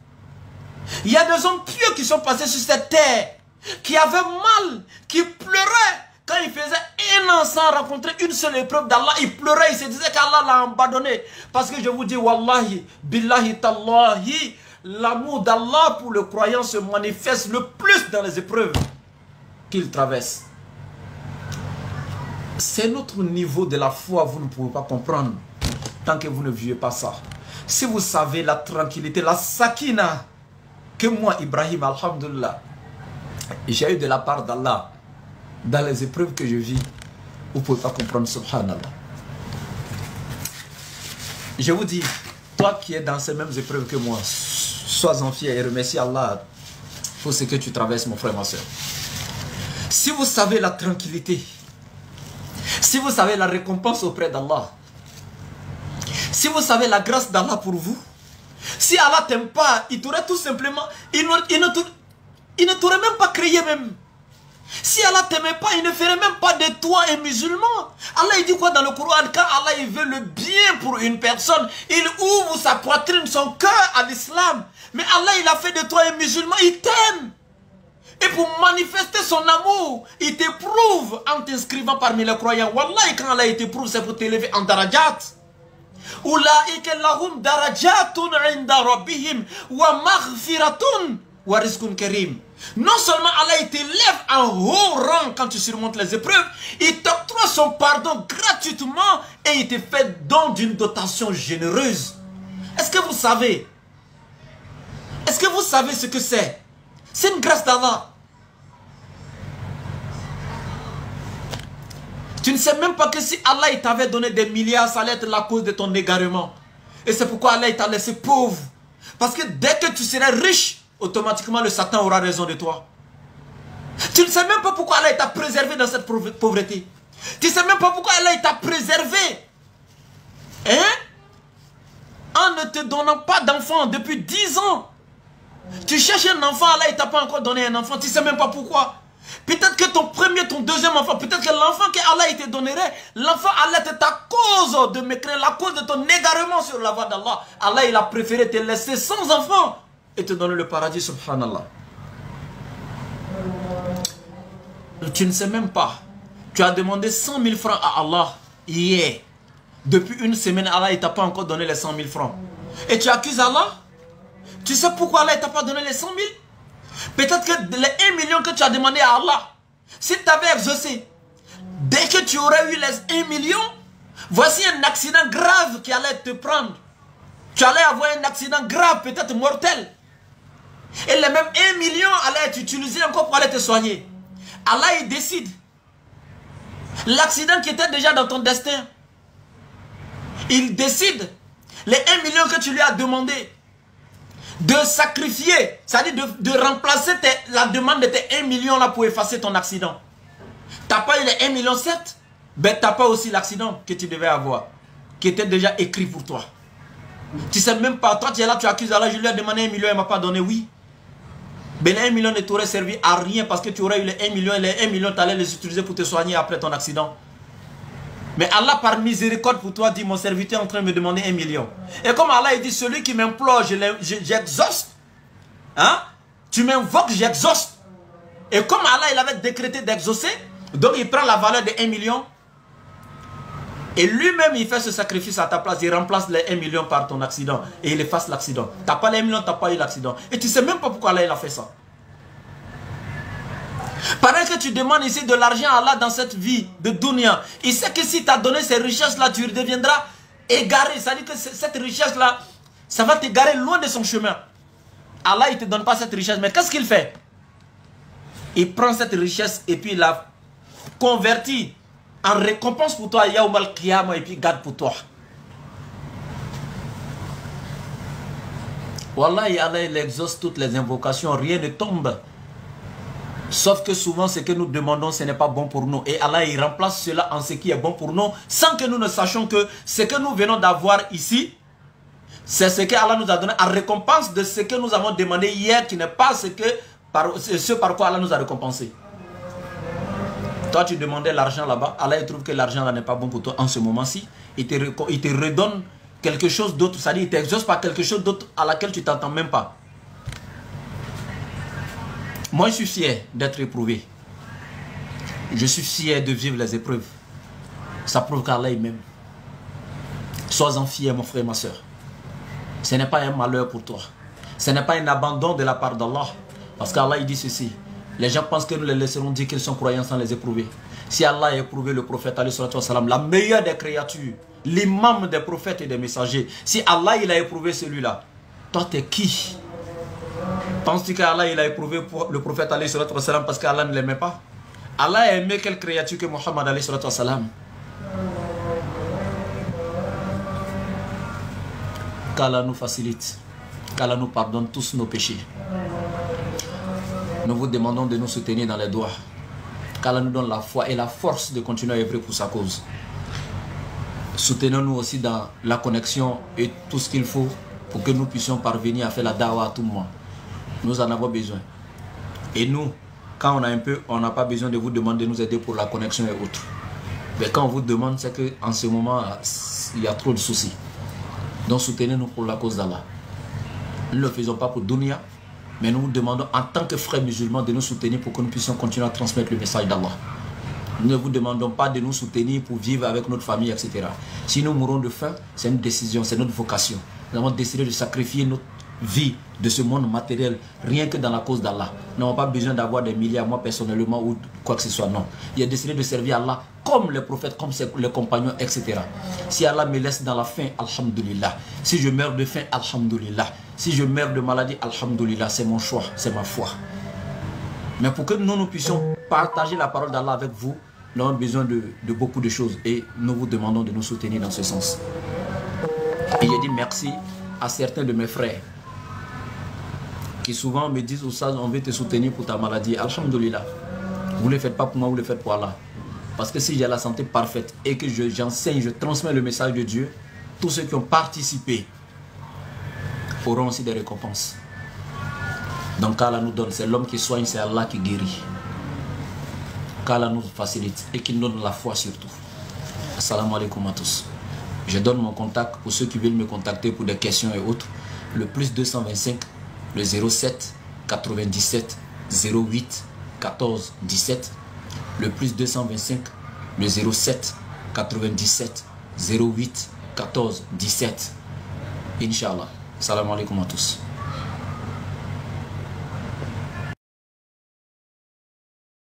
S2: Il y a des hommes pieux qui sont passés sur cette terre, qui avaient mal, qui pleuraient. Quand il faisait un an sans rencontrer une seule épreuve d'Allah, il pleurait, il se disait qu'Allah l'a abandonné. Parce que je vous dis, Wallahi, Billahi, Tallahi, l'amour d'Allah pour le croyant se manifeste le plus dans les épreuves qu'il traverse. C'est notre niveau de la foi, vous ne pouvez pas comprendre tant que vous ne vivez pas ça. Si vous savez la tranquillité, la sakina que moi, Ibrahim, alhamdulillah, j'ai eu de la part d'Allah dans les épreuves que je vis, vous ne pouvez pas comprendre, subhanallah. Je vous dis, toi qui es dans ces mêmes épreuves que moi, sois-en fier et remercie Allah pour ce que tu traverses, mon frère, ma soeur. Si vous savez la tranquillité, si vous savez la récompense auprès d'Allah, si vous savez la grâce d'Allah pour vous, si Allah ne t'aime pas, il t'aurait tout simplement, il ne t'aurait même pas créé même. Si Allah ne t'aimait pas, il ne ferait même pas de toi un musulman. Allah il dit quoi dans le Coran? Quand Allah il veut le bien pour une personne, il ouvre sa poitrine, son cœur à l'islam. Mais Allah il a fait de toi un musulman, il t'aime. Et pour manifester son amour, il t'éprouve en t'inscrivant parmi les croyants. Wallahi, quand Allah t'éprouve, c'est pour t'élever en darajat. Ulaika lahum darajatun inda rabbihim wa maghfiratun wa rizqun karim. Non seulement Allah il t'élève en haut rang quand tu surmontes les épreuves, il t'octroie son pardon gratuitement et il te fait don d'une dotation généreuse. Est-ce que vous savez? Est-ce que vous savez ce que c'est? C'est une grâce d'Allah. Tu ne sais même pas que si Allah t'avait donné des milliards, ça allait être la cause de ton égarement. Et c'est pourquoi Allah t'a laissé pauvre. Parce que dès que tu serais riche, automatiquement le Satan aura raison de toi. Tu ne sais même pas pourquoi Allah t'a préservé dans cette pauvreté. Tu ne sais même pas pourquoi Allah t'a préservé. Hein? En ne te donnant pas d'enfant depuis 10 ans. Tu cherches un enfant, Allah il t'a pas encore donné un enfant, tu ne sais même pas pourquoi. Peut-être que ton premier, ton deuxième enfant, peut-être que l'enfant que Allah il te donnerait, l'enfant allait être ta cause de mécréer, la cause de ton égarement sur la voie d'Allah. Allah il a préféré te laisser sans enfant et te donner le paradis, subhanallah. Tu ne sais même pas. Tu as demandé 100 000 francs à Allah hier. Depuis une semaine, Allah il t'a pas encore donné les 100 000 francs. Et tu accuses Allah? Tu sais pourquoi Allah ne t'a pas donné les 100 000? Peut-être que les 1 million que tu as demandé à Allah, si tu avais exaucé, dès que tu aurais eu les 1 million, voici un accident grave qui allait te prendre. Tu allais avoir un accident grave, peut-être mortel. Et les mêmes 1 million allaient être utilisés encore pour aller te soigner. Allah, il décide. L'accident qui était déjà dans ton destin, il décide les 1 million que tu lui as demandé de sacrifier, c'est-à-dire de remplacer la demande de tes 1 million là pour effacer ton accident. Tu n'as pas eu les 1 million 7, ben tu n'as pas aussi l'accident que tu devais avoir, qui était déjà écrit pour toi. Tu ne sais même pas, toi tu es là, tu accuses Allah, je lui ai demandé 1 million, il ne m'a pas donné, oui. Mais les 1 million ne t'auraient servi à rien parce que tu aurais eu les 1 million et les 1 million tu allais les utiliser pour te soigner après ton accident. Mais Allah par miséricorde pour toi dit, mon serviteur est en train de me demander 1 million. Et comme Allah il dit, celui qui m'implore, j'exauce. Hein? Tu m'invoques, j'exauce. Et comme Allah il avait décrété d'exaucer, donc il prend la valeur de 1 million. Et lui-même il fait ce sacrifice à ta place, il remplace les 1 million par ton accident. Et il efface l'accident. Tu n'as pas les 1 million, tu n'as pas eu l'accident. Et tu ne sais même pas pourquoi Allah il a fait ça. Pendant que tu demandes ici de l'argent à Allah dans cette vie de dunya, il sait que si tu as donné ces richesses-là, tu deviendras égaré. Ça veut dire que cette richesse-là, ça va t'égarer loin de son chemin. Allah, il ne te donne pas cette richesse. Mais qu'est-ce qu'il fait? Il prend cette richesse et puis il la convertit en récompense pour toi, Yaoum al-Qiyamah, et puis garde pour toi. Wallah, Allah, il exauce toutes les invocations, rien ne tombe. Sauf que souvent, ce que nous demandons, ce n'est pas bon pour nous. Et Allah, il remplace cela en ce qui est bon pour nous, sans que nous ne sachions que ce que nous venons d'avoir ici, c'est ce que Allah nous a donné en récompense de ce que nous avons demandé hier, qui n'est pas ce par quoi Allah nous a récompensé. Toi, tu demandais l'argent là-bas. Allah, il trouve que l'argent là n'est pas bon pour toi en ce moment-ci. Il te redonne quelque chose d'autre. C'est-à-dire, il t'exauce par quelque chose d'autre à laquelle tu ne t'attends même pas. Moi, je suis fier d'être éprouvé. Je suis fier de vivre les épreuves. Ça prouve qu'Allah il m'aime. Sois-en fier, mon frère et ma soeur. Ce n'est pas un malheur pour toi. Ce n'est pas un abandon de la part d'Allah. Parce qu'Allah il dit ceci. Les gens pensent que nous les laisserons dire qu'ils sont croyants sans les éprouver. Si Allah a éprouvé le prophète, la meilleure des créatures, l'imam des prophètes et des messagers, si Allah il a éprouvé celui-là, toi t'es qui? Penses-tu qu'Allah il a éprouvé le prophète parce qu'Allah ne l'aimait pas? Allah a aimé quelle créature que Muhammad ? Qu'Allah nous facilite, qu'Allah nous pardonne tous nos péchés. Nous vous demandons de nous soutenir dans les doigts. Qu'Allah nous donne la foi et la force de continuer à œuvrer pour sa cause. Soutenons-nous aussi dans la connexion et tout ce qu'il faut pour que nous puissions parvenir à faire la dawa à tout moment. Nous en avons besoin. Et nous, quand on a un peu, on n'a pas besoin de vous demander de nous aider pour la connexion et autres. Mais quand on vous demande, c'est qu'en ce moment, il y a trop de soucis. Donc soutenez-nous pour la cause d'Allah. Nous ne le faisons pas pour dunya, mais nous vous demandons en tant que frères musulmans de nous soutenir pour que nous puissions continuer à transmettre le message d'Allah. Nous ne vous demandons pas de nous soutenir pour vivre avec notre famille, etc. Si nous mourons de faim, c'est une décision, c'est notre vocation. Nous avons décidé de sacrifier notre vie de ce monde matériel, rien que dans la cause d'Allah. Nous n'avons pas besoin d'avoir des milliards, moi personnellement, ou quoi que ce soit, non. Il a décidé de servir Allah comme les prophètes, comme les compagnons, etc. Si Allah me laisse dans la faim, alhamdulillah. Si je meurs de faim, alhamdulillah. Si je meurs de maladie, alhamdulillah. C'est mon choix, c'est ma foi. Mais pour que nous puissions partager la parole d'Allah avec vous, nous avons besoin de beaucoup de choses. Et nous vous demandons de nous soutenir dans ce sens. Et j'ai dit merci à certains de mes frères qui souvent me disent, Oustaz, on veut te soutenir pour ta maladie. Alhamdulillah. Vous ne le faites pas pour moi, vous le faites pour Allah. Parce que si j'ai la santé parfaite et que j'enseigne, je transmets le message de Dieu, tous ceux qui ont participé auront aussi des récompenses. Donc qu'Allah nous donne, c'est l'homme qui soigne, c'est Allah qui guérit. Qu'Allah nous facilite et qu'il nous donne la foi surtout. Assalamu alaikum à tous. Je donne mon contact pour ceux qui veulent me contacter pour des questions et autres. Le plus 225, le 07 97 08 14 17. Le plus 225, le 07 97 08 14 17. Inch'Allah. Salam alaikum à tous.